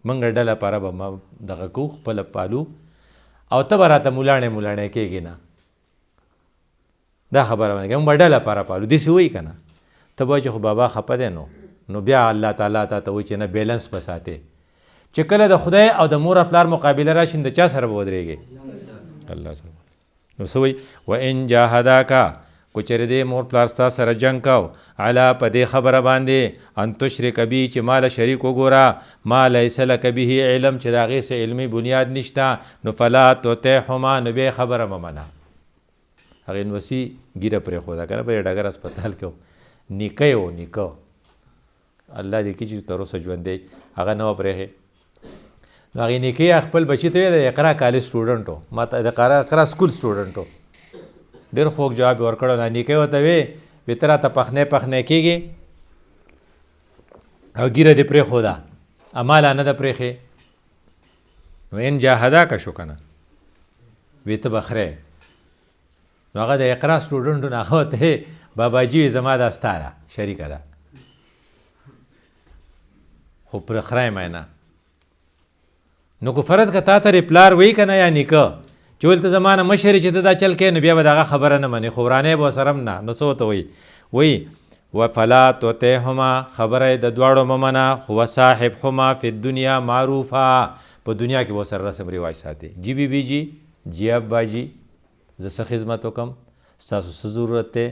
موږ ډله پاره به ما دغه کو خپله پالو او ته به راته مولاڼې کېږي نه دا خبره باندې موږ به ډله پاره پالو داسې وایي که نه ته به چې خو بابا خفه دی نو بیا الله تعالی تا ته وایي چې نه بیلنس به ساتې چې کله د خدای او د مور پلار مقابله راشي د چا سره به ودرېږې الله سره نو څه وایي وان جاهداکا کو چېرې دې مور پلار ستا سره جنګ کو علا په دې خبره باندې ان تشرک بي چې ماله شریک وګوره ما لیس لک به علم چې د هغې څه علمي بنیاد نشته نو فلا تطعهما نو بیا خبره مه منه هغې نوسي ګیره پرېښوده که نه په ډګر هسپتال کې نیکه یې و نیکه الله دې کړي چې تر اوسه ژوندی هغه نه وه پرېښې نو هغې نیکه خپل بچي ته ویل د اقرا کالج سټوډنټ و ما ته د اقرا سکول سټوډنټ و ډېر خوږ جواب یې ورکړی نو نیکه ورته وی ته راته پخنی کېږي او ګیره دې پرېښوده اماله نه ده پرېښې نو ان جاهداکه شو که نه وی ته به خری نو هغه د اقرا سټوډنټ نه هغه ورته باباجي وي زما دا ستا ده شریکه ده خو پر خرایم نه نو که فرض که تا ته پلار وی که نه یا نیکه چې ولته زما نه مشر چې ته دا چل کې نو بیا به د هغه خبره نه منې خو ورانی به ورسره هم نه نو څه ورته وایي وفلا تطعهما خبره یې د دواړو مه منه خو وصاحبهما فی الدنیا معروفا په دنیا کې به ورسره رسم رواج ساتې جی بی بی جی جی ابا جی زه څه خدمت وکړم ستاسو څه ضرورت دی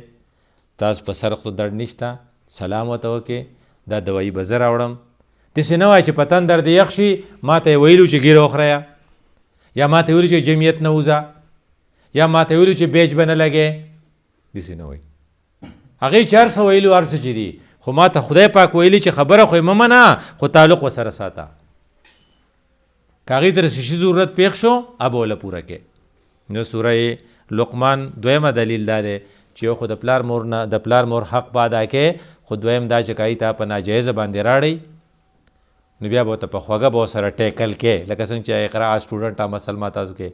تاسو په سر خو درد نشته سلام ورته وکړې دا دوایي به زه راوړم داسې نه وایه چې په تندر دې یخ شي ما ته یې ویلو چې ګیره وخوریه یا ما ته ویلو چې جمعیت نه وځه یا ما ته ویلو چې بیج به نه لګې داسې نه وایي هغې چې هر څه ویلو هر څه چې دي خو ما ته خدای پاک ویلي چې خبره خو یې مه منه خو تعلق ورسره ساته که هغې ته څه شي ضرورت پېښ شو اب وله پوره کې نو سوره لقمان دویمه دلیل دا دی چې یو خو د پلار مور حق به ادا کې خو دویم دا چې که ته په ناجایزه باندې راړئ نو بیا به ورته په خوږه به ورسره ټیکل کې لکه څنګه چې اقرا سټوډنټ مسلمان تاسو کې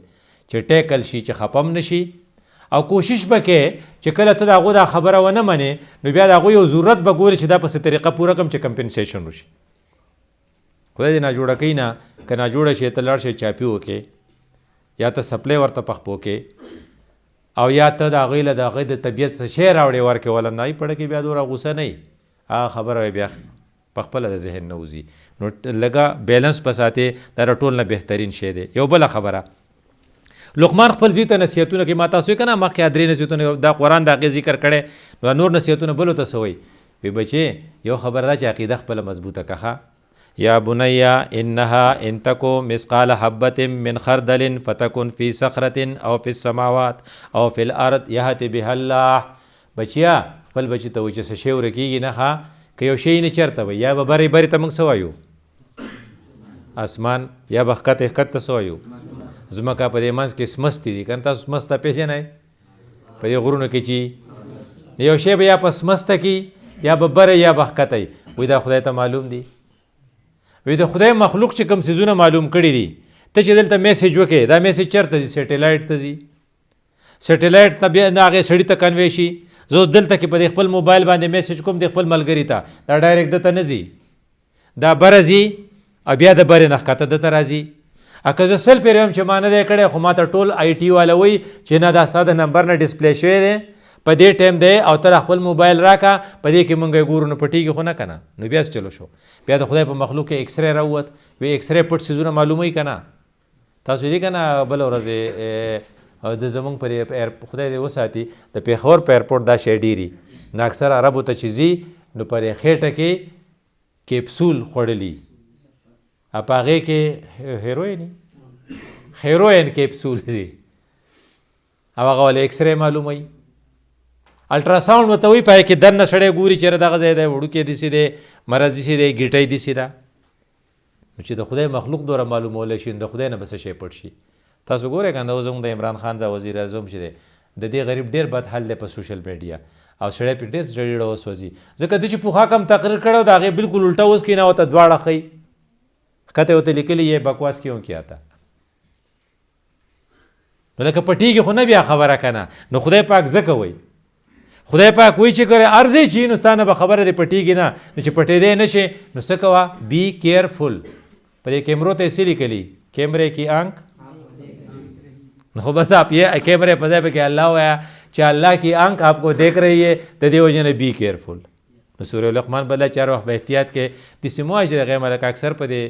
چې ټیکل شي چې خپم نشي او کوشش به کې چې کله ته د هغو دا خبره ونه منې نو بیا د هغوی یو ضرورت به ګورې چې دا په څه طریقه پوره کړم چې کمپنسیشن وشي خدای دې ناجوړه کوي نه که ناجوړه شي ته لاړ شي چاپي وکې یا ته سپلی ورته پخپو کې او یا ته د هغوی له د هغوی د طبیعت څه شی راوړې ورکې وله نه پړه کې بیا دومره غوسه نه وي هغه خبره بیا پخپله د ذهن نه وځي نو لږه بیلنس په ساتې دا ټول نه بهترین شی دی یو بله خبره لقمان خپل زوی ته نصیحتونه کوي ما تاسو یې که نه مخکې درې نصیحتونه دا قرآن د هغې ذکر کړی نو نور نصیحتونه بلو ته څه وایي وی بچې یو خبر ده چې عقیده خپله مضبوطه کښه یا بنیا انها ان تکو مثقال حبة من خردل فتکن فی صخرة او فی السماوات او فی الارض یهت بها الله بچیا خپل بچي ته وایي چې څه شی ورکېږي نه ښه که یو شی نه چېرته وایي یا به برې ته موږ څه وایو اسمان یا به ښکته څه وایو ځمکه په دې منځ کې سمستې دي که نه تاسو سمسته پېژنئ په دې غرونو کې چې یو شی به یا په سمسته کې یا به بره یا به ښکته وایي دا خدای ته معلوم دي وایي د خدای مخلوق چې کوم څیزونه معلوم کړي دي ته چې دلته میسیج وکړې دا میسیج چېرته ځي سیټلایټ ته ځي سیټلایټ نه بیا نه هغې سړي ته کنوی شي زه دلته کې په دې خپل موبایل باندې میسیج کوم د خپل ملګري ته دا ډایرکټ دته نه ځي دا بره ځي او بیا د برې نه ښکته دته راځي که زه سل پېرې هم چې ما نه دی کړی خو ما ته ټول آی ټي والا وایي چې نه دا ستا د نمبر نه ډسپلی شوی دی په دې ټایم دی او ته خپل موبایل راکړه په دې کې مونږ یې ګورو نو پټېږي خو نه که نه نو بیا چلو شو بیا د خدای په مخلوق کې ایکسرې راووت وی ایکسرې پټ څیزونه معلوموي که نه تاسو دي که نه بله ورځ د زمونږ پر خدای دې وساتي د پېښور په ایرپورټ دا شی ډېري نو اکثر عربو ته چې ځي نو پر یې خېټه کې کیپسول خوړلي په هغې کې هیروین کیپسول دي او هغه ولې ایکسرې معلوموي الټراساونډ ورته وایي په هغې کې دننه سړی ګوري چېرې دغه ځای دی وړوکی داسې دی مرض داسې دی ګیټۍ داسې ده نو چې د خدای مخلوق دوره معلومولی شي نو د خدای نه به څه شی پټ شي تاسو ګورئ که نه زموږ د عمران خان دا وزیر اعظم چې دی د دې غریب ډېر بد حل دی په سوشل میډیا او سړی پرې ډېر ډېره وسوځي ځکه ده چې پخوا کم تقریر کړی و د هغې بلکل الټه اوس کښېنه ورته دواړه ښیي ښکته ورته لیکلي یې بکواس کیوں کیا تا نو لکه پټېږي خو نه بیا خبره که نه نو خدای پاک ځکه وایي خدای پاک وایي چې ګوره ارزی چې نو ستا نه به خبره دې پټېږي نه، نو چې پټېدی نه شي نو څه کوه بی کیئرفل. په دې کیمرو ته یې څه لیکلي کیمرے کی آنکھ، خو بس آپ یہ کیمرے پہ پہ کہ اللہ ہوا چې الله کی آنکھ آپ کو دیکھ رہی ہے د دې وجه نه بی کیئرفل. نو سورہ لقمان بدله چار وخت به احتیاط کې داسې مو وایي چې هغې ملک اکثر په دې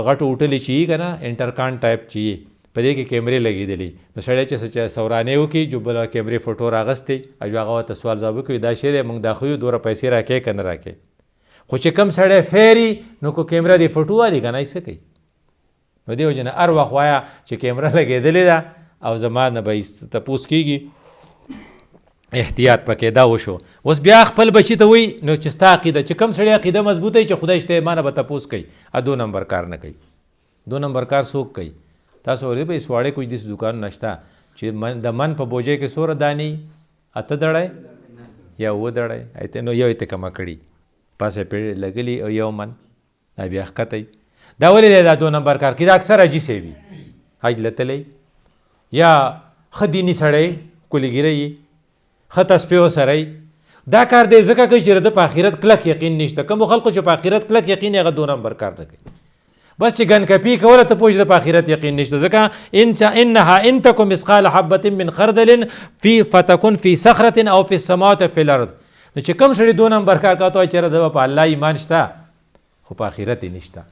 غټو هوټلې چې وي که نه انټرکان ټایپ چې وي په دې کې کیمرې لګېدلي، نو سړی چې سورانې وکړي جو بل کیمرې فوټو راغستی او هغه ورته سوال ځواب وکړي دا شی دی موږ دا خو یو دومره پیسې راکې که نه راکې. خو چې کم سړی فیري نو کو کیمره دې فوټو والي که نه یې څه کوي. نو دې وجه نه هر وخت وایه چې کیمره لګېدلې ده او زما نه به تپوس کېږي احتیاط پکې دا وشو. اوس بیا خپل بچي ته وایي نو چې ستا عقیده چې کم سړی عقیده مضبوطه وي چې خدای شته ما نه به تپوس کوي دو نمبر کار نه کوي. دو نمبر کار څوک کوي؟ تاسو اورئ به سواړې کوئی داسې دوکانونه شته چې د من په بوجۍ کې څومره دانې 8 دړی یا 9 دړی نو یو یې ته کمه کړي پاسه پې لګلي او یو من دا بیا ښکته دا ولې دی دا 2 نمبر کار کې دا اکثر حاجي صاحب وي حج لتلی یا ښه دیني سړی کلیګیری ښه تسبیح سړی دا کار دی ځکه کوي چې د په آخرت کلک یقین نشته. کومو خلکو چې په آخرت کلک یقین هغه 2 نمبر کار نه کوي بس چې ګنکپي کوله ته پوه چې د په آخرت یقین نشته. ځکه انها ان تکن مثقال حبة من خردل فتکن فی صخرة او فی السماوات فی الارض. نو چې کوم سړي 2 نمبر کار کوي ته چېرې د په الله ایمان شته خو په آخرت یې نشته.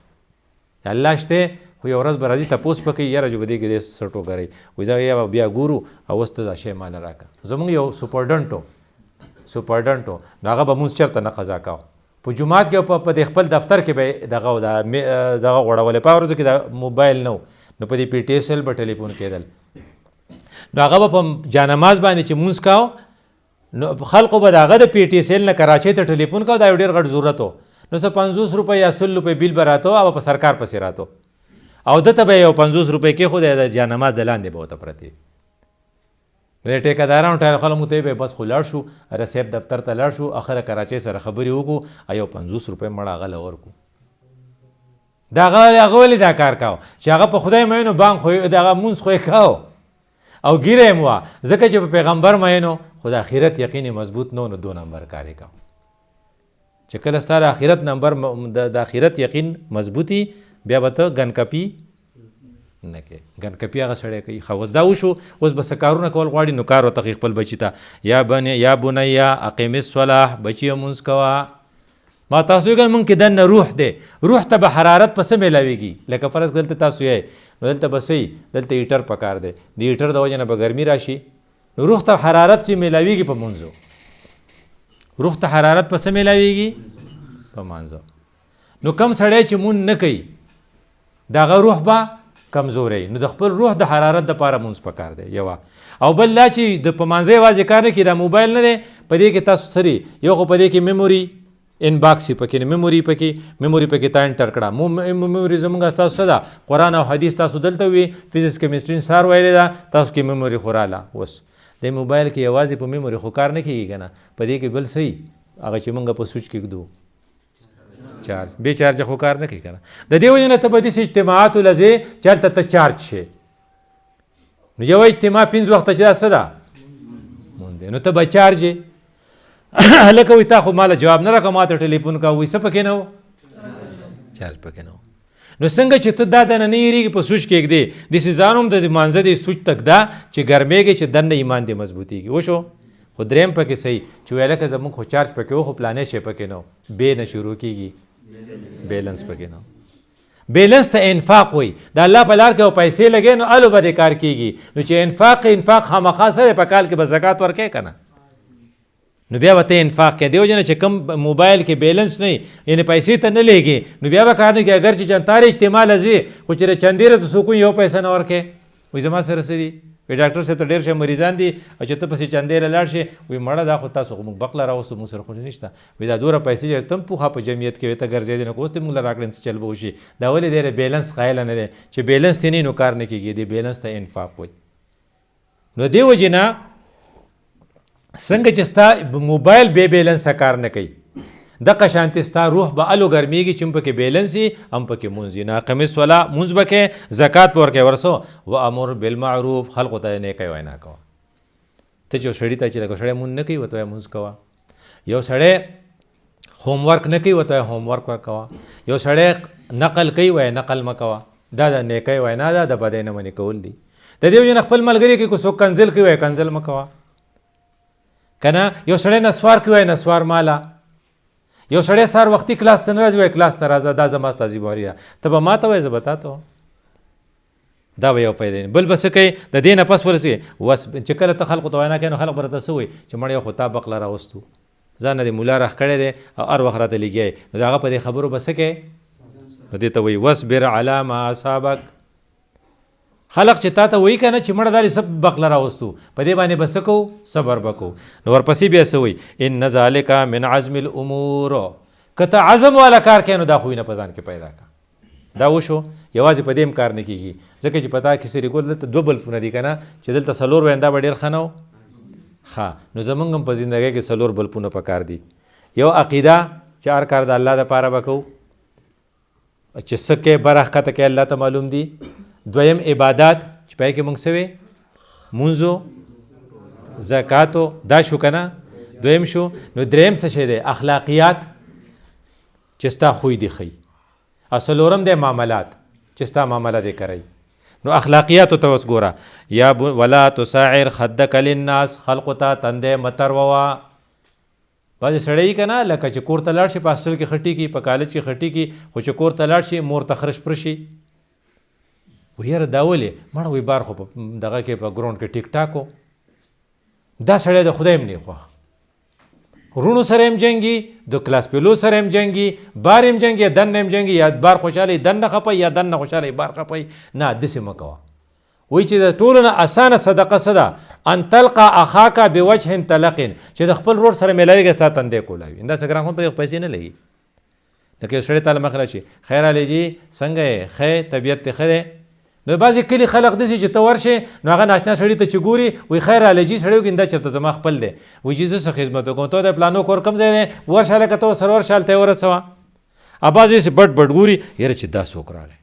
الله شته خو یو ورځ به راځي تپوس به کوي یاره جو به دې کې دې سټو کوئ وایي زه یا بیا ګورو او اوس ته دا شی ماله راکړه. زموږ یو سپرډنټ و نو هغه به مونځ چېرته نه قضا کوه په جومات کې په دې خپل دفتر کې به دغه غوړولې په ورځو کې د موبایل نه نو په دې پی ټی ایس ایل به ټلیفون کېدل نو هغه به په جانماز باندې چې مونځ کوه نو خلقو به د هغه د پی ټی ایس ایل نه کراچۍ ته ټلیفون کوه دا یو ډېر غټ ضرورت و نو 50 روپۍ یا 100 روپۍ بیل به راته او په سرکار پسې راته او دته به یو 50 روپۍ کېښودی د جانماز د لاندې به ورته پرتې د ټیکهدارانو ټایل خلکو ته به بس خو لاړ شو رسیب دفتر ته لاړ شو اخره کراچۍ سره خبرې وکړو یو 50 روپۍ مړه هغه له ورکړو دا هغه ولې دا کار کاو چې هغه په خدای مینو بانک خو دغه مونځ خو یې کاو او ګیره یې مو ځکه چې په پیغمبر مینو خو د آخرت یقین مضبوط نو 2 نمبر کار یې کاو چې کله ستا د آخرت نمبر د آخرت یقین مضبوطي بیا به ته ګنکپي نه کوي ګنکپي هغه سړی کوي. خو اوس دا وشو اوس به څه کارونه کول غواړي نو کار ورته خپل بچي ته یا بنیا اقیم الصلاة بچیه مونځ کوه. ما تاسو ویل مونږ کې دننه روح دی روح ته به حرارت په څه میلاویږي لکه فرض دلته تاسو یې نو دلته به څه دلته هیټر پکار دی د هیټر د وجې نه به ګرمي راشي نو روح ته حرارت چې میلاویږي په مونځو روح ته حرارت په څه میلاویږي په مانځو. نو کم سړی چې مونږ نه کوي دغه روح به کمزوری نو د خپل روح د حرارت دپاره مونځ پکار دی یو او بل دا چې د په مانځه یوازې کار نه کوي دا موبایل نه دی په دې کې تاسو سری یو خو په دې کې میموري ان باکس پکې نه میموري پکې تا انټر کړه میموري زموږ ستاسو څه ده قرآن او حدیث تاسو دلته وي فزیکس کیمستري سار ویلې ده تاسو کې میموري خو راله اوس د موبایل کې یوازې په میموري خو کار نه کېږي که نه په دې کې بل صحیح هغه چې موږ په سوچ کې ږدو چارج بې چارجه خو کار نه کوي که نه د دې وجې نه ته به داسې اجتماعاتو له ځې چې هلته ته چارج شې نو یوه اجتماع 5 وخته چې دا څه ده مونږ دی نو ته به چارج یې هلکه وایي تا خو ماله جواب نه راکړه ما ته ټلیفون کوه وایي څه پکې نه و چارج پکې نه و نو څنګه چې ته دا دنه نه یېرېږي په سوچ کې ږدې داسې ځان هم د مانځه دې سوچ تک دا چې ګرمېږي چې دننه ایمان دې مضبوطېږي وشو. خو دریم پکې صحیح چې ویل که زموږ خو چارج پکې و خو پلانې شی پکې نه و بې نه شروع کېږي بیلنس پکې نه بیلنس ته انفاق وي د الله په لار کې او پیسې لګې نو الو به دې کار کېږي نو چې انفاق خامخا سره په کال کې به زکات ورکوې که نه نو بیا به ته انفاق کوې دې وجې نه چې کوم موبایل کې بیلنس نه یعنې پیسې ته نه لېږې نو بیا به کار نه کوي اگر چې جنتار اجتماع له ځې خو چې چندېره ته څوک یو پیسه نه ورکوې وایي زما سره څه دي وایي ډاکټر صاحب ته ډېر ښه مریضان دي او چې ته پسې چندېره لاړ شې وایي مړه دا خو تاسو خو موږ بقله راوستو موږ سره خو نشته وایي دا دومره پیسې چې ته هم پوښه په جمعیت کې وایي ته ګرځېدې نو که اوس دې موږ له راکړې څه چل به وشي دا ولې دی بیلنس قایله نه دی چې بیلنس ته نه نو کار نه کېږي دې بیلنس ته انفاق وایي. نو دې وجې نه څنګه چې ستا موبایل بې بیلنسه کار نه کوي دغه شانتې ستا روح به الو ګرمېږي چې هم پکې بیلنس وي هم پکې مونځ وي. ناقم الصلاة مونځ به کوې زکات به ورکوې ورسو و امر بالمعروف خلقو ته نیکۍ وینا کوه ته چې سړي ته چې لکه سړی مونځ نه کوي ورته وایه مونځ کوه، یو سړی هوم ورک نه کوي ورته هوم ورک کوه، یو سړی نقل کوي وایه نقل مه کوه، دا د نیکۍ وینا ده، د بدۍ نه منې کول دي. د دې وجې نه خپل ملګري کې که څوک کنځل کوي وایه کنځل مه کوه که نه. یو سړی نسوار کوي وایه نسوار ماله، یو سړی سهار وختي کلاس ته نه راځي وایه کلاس ته راځه، دا زما ستا ذمهواري ده، ته به ما ته وایې زه به تا ته وایم. دا به یو فایده. بل به څه کوي د دې نه پس ورسې وس چې کله ته خلقو ته وینا کوې نو خلق به راته څه وایي چې مړ یو خو تا بقله راوستو، ځان نه دې ملا راخ کړی دی او هر وخت راته لګیا یې، نو د هغه په دې خبرو به څه کوې، نو دې ته وایي واصبر علی ما اصابک. خلق چې تا ته وایي که نه چې مړه دا دې څه بقله راوستو، په دې باندې به څه کوو، صبر به کوو. نو ورپسې بیا څه وایي ان ذلک من عزم الامور، که ته عزم والا کار کوې نو دا خویونه په ځان کې پیدا کړه. دا وشو یوازې په دې هم کار نه کېږي، ځکه چې په تا کې سري ګول دلته 2 بلفونه دي که نه، چې دلته 4 وین دا به ډېر ښه نه و. ښه نو زمونږ هم په زندګۍ کې 4 بلفونه پکار دي. یو عقیده چې هر کار د الله دپاره به کوو، چې څه کې بره ښکته کې الله ته معلوم دي. دویم عبادات چې پای کې مونږ څه وی مونځو زکاتو دا شو که نه، دویم شو. نو دریم څه شی دی اخلاقیات چې ستا خوی دي ښي، او څلورم دی معاملات چې ستا معامله دې کوي. نو اخلاقیاتو ته اوس ګوره، یا ولا تساعر خدک للناس، خلقو ته تندی متر ووه. بعضې سړی که نه لکه چې کور ته لاړ شي په هاسټل کې خټي کي، په کالج کې خټي کي، خو چې کور ته لاړ شي مور ته خرش پرشي و یاره دا ولې مړه وی بار خو په دغه کې په ګراوند کې ټیک ټاک و. دا سړی د خدای هم نه خوښ، رونو سره هم جنګي، د کلاس پیلو سره هم جنګي، بار هم جنګي، دن هم جنګي، یا بار خوشحاله دن نه خپي یا دن نه خوشحاله بار خپي. نه داسې مه کوه. وایي چې د ټولو نه اسانه صدقه څه ده ان تلقا اخاک بوجه طلق، چې د خپل ورور سره میلاویږي ستا تندی کولاوي. همداسې ګران خو په دې پیسې نه لګي. لکه یو سړی تعالی مخ راشي خیر علی جي څنګه یې ښه طبیعت دې ښه دی. نو بعضې کلي خلق داسې چې ته ورشې نو هغه ناشنا سړي ته چې ګوري وایي خیر علی جي سړی وکړي دا چېرته زما خپل دی، وایي چې زه څه خدمت وکړم، ته د پلانو کور کوم ځای دی ورشه هلکه ته سره ورشه هلته یې ورسوه. بعضې داسې بټ بټ ګوري یاره چې دا څوک راغی،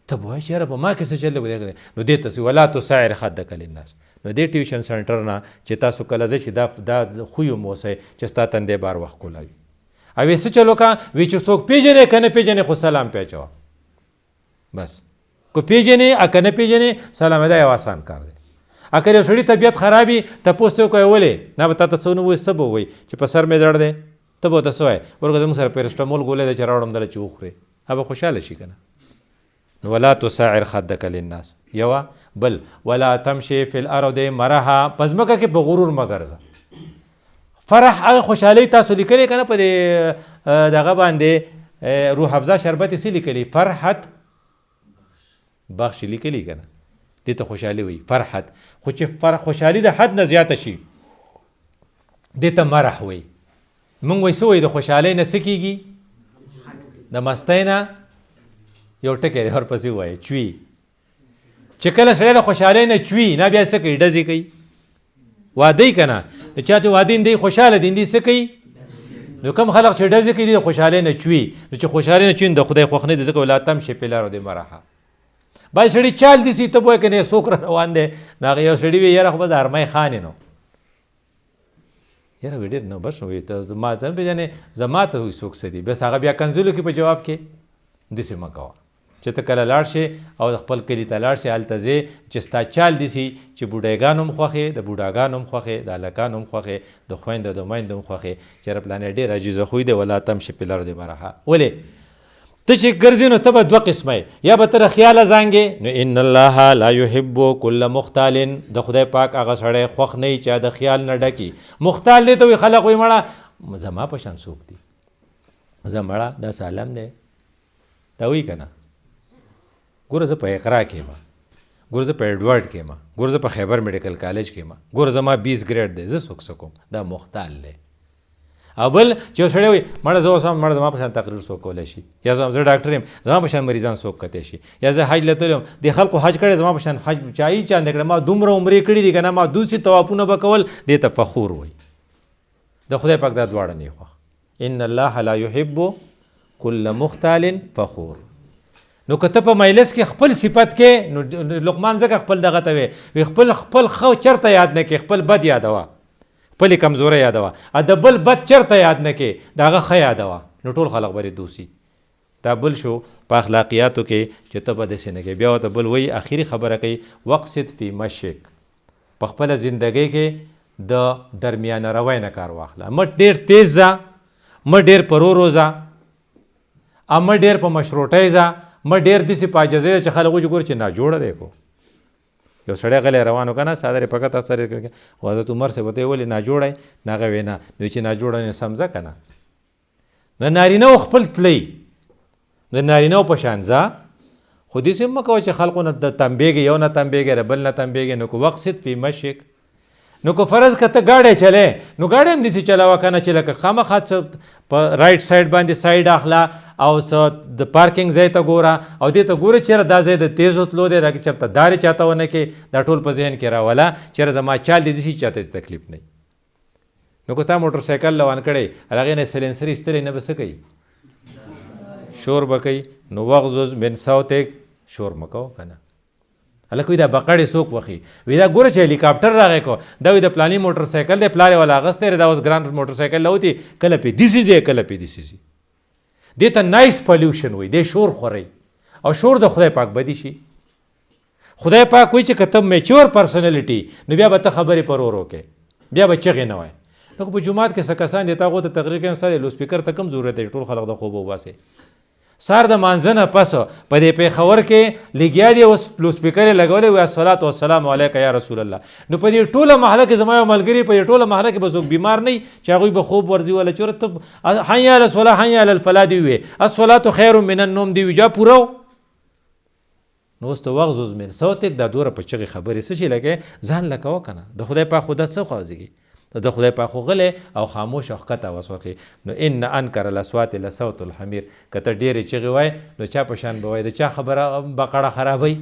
ته به وایي چې یاره په ما کې څه چل دی. نو دې ته ولا تساعر خدک للناس. نو دې ټیوشن سنټر نه چې تاسو کله ځئ چې دا خوی هم اوسئ چې ستا تندی بار وخت کولاوي. او یې څه چل وکړه وایي چې څوک پېژنې که نه پېژنې خو سلام پې اچوه بس. که پیژنې که نه پیژنې سلام دا یو آسان کار دی. اگر یو سړي طبیعت خرابي تپوس ته وکړئ ولې نه به تا ته څه ونه وایي، څه به وایي چې په سر مې درد دی، ته به ورته څه وایې ورکه زموږ سره پیرسټامول ګولۍ ده چې راوړم دله چې وخورې، هغه به خوشحاله شي که نه. نو ولا تساعر خدک للناس یوه. بل ولا تمشي فی الارض مرحا، په ځمکه کې په غرور مه ګرځه. فرح هغه خوشحالۍ تاسو لیکلی که نه په دې دغه باندې روح افزا شربت یې څه لیکلي فرحت بخش لیکلی که نه، دې ته خوشحالي وي فرحت. خو چې خوشحالي د حد نه زیاته شي دې ته مرح وي. مونږ وایي څه وایي د خوشحالۍ نه څه کېږي، د مستۍ نه یو ټکی دی ورپسې وایي چوي. چې کله سړی د خوشحالۍ نه چوي نه بیا څه کوي ډزې کوي، واده یې که نه د چا چې واده دی خوشحاله دي دی څه کوي. نو کوم خلق چې ډزې کوي دي د خوشحالۍ نه چوي. نو چې خوشحالۍ نه چوي د خدای خوښ نه دي، ځکه ولا تمشي فی الارض مرحا. باید سړي چال دي سي ته به وایې که نه څوک را روان دی، نو هغه یو سړي وي یاره خو به د ارمۍ خان یې نو یاره وی ډېر نو بس نو وایي ته زما ته نه پېژنې زما ته وایي څوک څه دي، بس هغه بیا کنځلو کې په جواب کې داسې مه کوه. چې ته کله لاړ شې او د خپل کلي ته لاړ شې هلته ځې چې ستا چال دي سي چې بوډایګان هم خوښې، د بوډاګانو هم خوښې، د هلکانو هم خوښې، د خویندو د میندو هم خوښې چې یاره پلانې ډېر عجیزه خوی دی. ولا تمشي فی الارض مرحا. ولې ته چې ګرځې نو ته به 2 قسمه یا به ته د خیاله زانګې. نو ان الله لا يحب كل مختال، د خدای پاک هغه سړی خوښ نه وي چې د خیال نه ډکي. مختال دی ته وایي خلق وایي مړه زما په شان څوک دي، زه مړه دا سالم دی دا وایي که نه. ګوره زه په اقرا کې یم، ګوره زه په ایډورډ کې یم، ګوره زه په خیبر میډیکل کالج کې یم، ګوره زما 20 ګریډ دی، زه څوک څه کوم، دا مختال دی. او بل چې یو سړی وایي مړه زه اوس هم مړه زما په شان تقریر څوک کولی شي، یا زه ډاکټر یم زما په شان مریضان څوک کتی شي، یا زه حج لتلی یم د خلکو حج کړی زما په شان حج چا یې چاندې کړی، ما دومره عمرې کړي دي که نه، ما دوسې طوافونه به کول، دې ته فخور وایي. د خدای پاک دا دواړه نه خوښ. ان الله لا يحب كل مختال فخور. نو که ته په مجلس کې خپل صفت کې نو لقمان ځکه خپل دغه ته وی خپل خو چرته یاد نه کې خپل بد یادوه خپلې کمزوری یادوه د بل بد چرته یاد نه کې د هغه ښه یادوه نو ټول خلک به دوسي دا بل شو په اخلاقیاتو کې چې ته به داسې نه کوې بیا ورته بل وایي اخري خبره کوي وقصد فی مشک په خپله زندګۍ کې د درمیانه روی نه کار واخله مه ډېر تیز ځه مه ډېر په رو ځه مه ډېر په مشروطۍ ځه مه ډېر داسې په عاجزۍ ځه چې خلک وایي چې ګوره چې ناجوړه دی کو یو سړی غلی روان و که نه ساده یې فقط سر یې حضرت عمر صاحب ته یې ولې ناجوړی نه هغه ویې نه نو چې ناجوړه نو سمځه که نه د نارینهو خپل تلی د نارینهو په شان ځه خو داسې مه کوه چې خلقو نه د تنبیږي یو نه تنبیږي د بل نه تنبیږي نو که وقصد فی مشک نو که فرض که ته ګاډی چلې نو ګاډی هم داسې چلاوه که نه چې لکه خامخا څه په رایټ سایډ باندې سایډ اخله او څه د پارکینګ ځای ته ګوره او دې ته ګوره چېرې دا ځای د تیزو تلو دی دا چېرته دارې چاته ونه کې دا ټول په ذهن کې راوله چېرې زما چال دی داسې چاته تکلیف نه نو که تا موټر سایکل روان کړی هغې نه سلنسر ایستلی نه به څه کوي شور به کوي نو وغزز من صوتک شور مه کوه که نه هلک وایي دا بقړې څوک وخي وایي دا ګوره چې هلیکاپټر راغی کو دا وایي د پلاني موټر سایکل دی پلار یې والا اخیستی دی دا اوس ګران موټر سایکل راوتي کله پې داسې ځي کله پې داسې ځي دې ته نایس پلیوشن وایي دی شور خورئ او شور د خدای پاک بدي شي خدای پاک وایي چې که ته میچور پرسنالټي نو بیا به ته خبرې په ورو کې بیا به چغې نه وایي نو که په جومات کې څه کسان دي ته هغو ته تقریر کوي ستا د لوسپیکر ته کم ضرورت دی ټول خلک د خوب وباسئ سار د مانځه نه پس په دې پیښور کې لګیا دی اوس لوسپیکر یې لګولی وایي الصلاة والسلام علیک یا رسول الله نو په دې ټوله محله کې زما یو ملګري په دې ټوله محله کې به څوک بیمار نه وي چې هغوی به خوب ورځي ولا چوره ته حی علی الصلاة حی علی الفلاح دي ووایې الصلاة خیر من النوم دي وي جا پوره نو اوس ته وغزز من صوتک دا دوره په چغې خبرې څه شي لګې ځان له کوه که نه د خدای پاک خو دا څه خوازېږي د خدای پاک خو غلی او خاموش او ښکته وسوخې نو ان انکر الاصوات لصوت الحمیر که ته ډېرې چغې وایې نو چا په شان به وایي د چا خبره بقړه خرابوي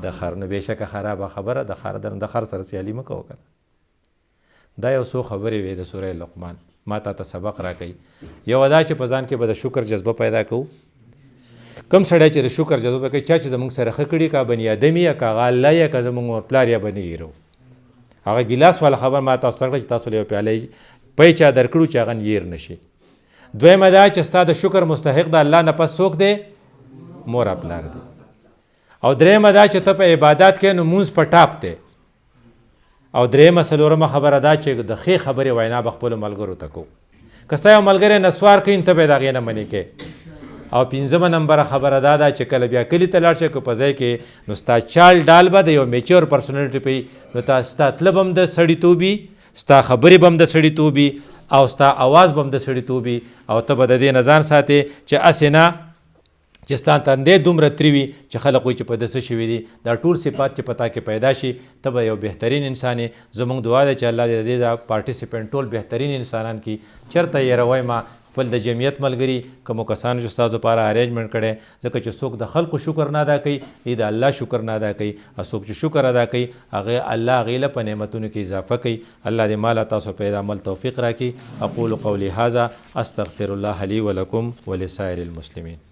د خر نو بېشکه خرابه خبره د خر سره سیالي مه کوه که نه دا یو څو خبرې وې د سوره لقمان ما تا سبق راکوي یوه دا چې په ځان کې به د شکر جذبه پیدا کوو کم سړی چې د شکر جذبه کوي چا چې زموږ سره ښه کړي که بني ادم یا که هغه الله یا که زموږ مور پلار یا بني هیرو هغه ګیلاس والا خبر ما تاسو ته کړه چې تاسو له یو پیاله پی چا درکړو چې هغه نیر نشي دویمه دا چې ستا د شکر مستحق د الله نه پس څوک دی مور پلار دی او دریمه دا چې ته په عبادت کې نو مونځ په ټاپ دی او دریمه څلورمه خبره دا چې د ښې خبرې وینا به خپلو ملګرو ته کوو که ستا یو ملګری نسوار کوي نو ته به یې د هغې نه منې کې او پنځمه نمبره خبره دا ده چې کله بیا کلي ته لاړ شې که په ځای کې نو ستا چال ډال به د یو میچور پرسنالټي پوي نو ستا تله به هم د سړیتوب وي ستا خبرې به هم د سړیتوب وي او ستا اواز به هم د سړیتوب وي او ته به د دې نه ځان ساتې چې هسې نه چې ستا تندی دومره تري وي چې خلک وایي چې په ده څه شوي دي دا ټول صفات چې په تا کې پیدا شي ته به یو بهترین انسان یې زموږ دعا ده چې الله دې د دې د پارټیسپینټ ټول بهترین انسانان کړي چېرته یې روی ما خپل د جمعیت ملګري کومو کسانو چې ستاسو لپاره ارینجمنټ کړی ځکه چې څوک د خلقو شکر نه ادا کوي دی د الله شکر نه ادا کوي او څوک چې شکر ادا کوي هغه الله هغې له په نعمتونو کې اضافه کوي الله دې ماله تاسو په دې عمل توفیق راکړي اقول قولي هذا استغفر الله لي ولکم ولسائر المسلمین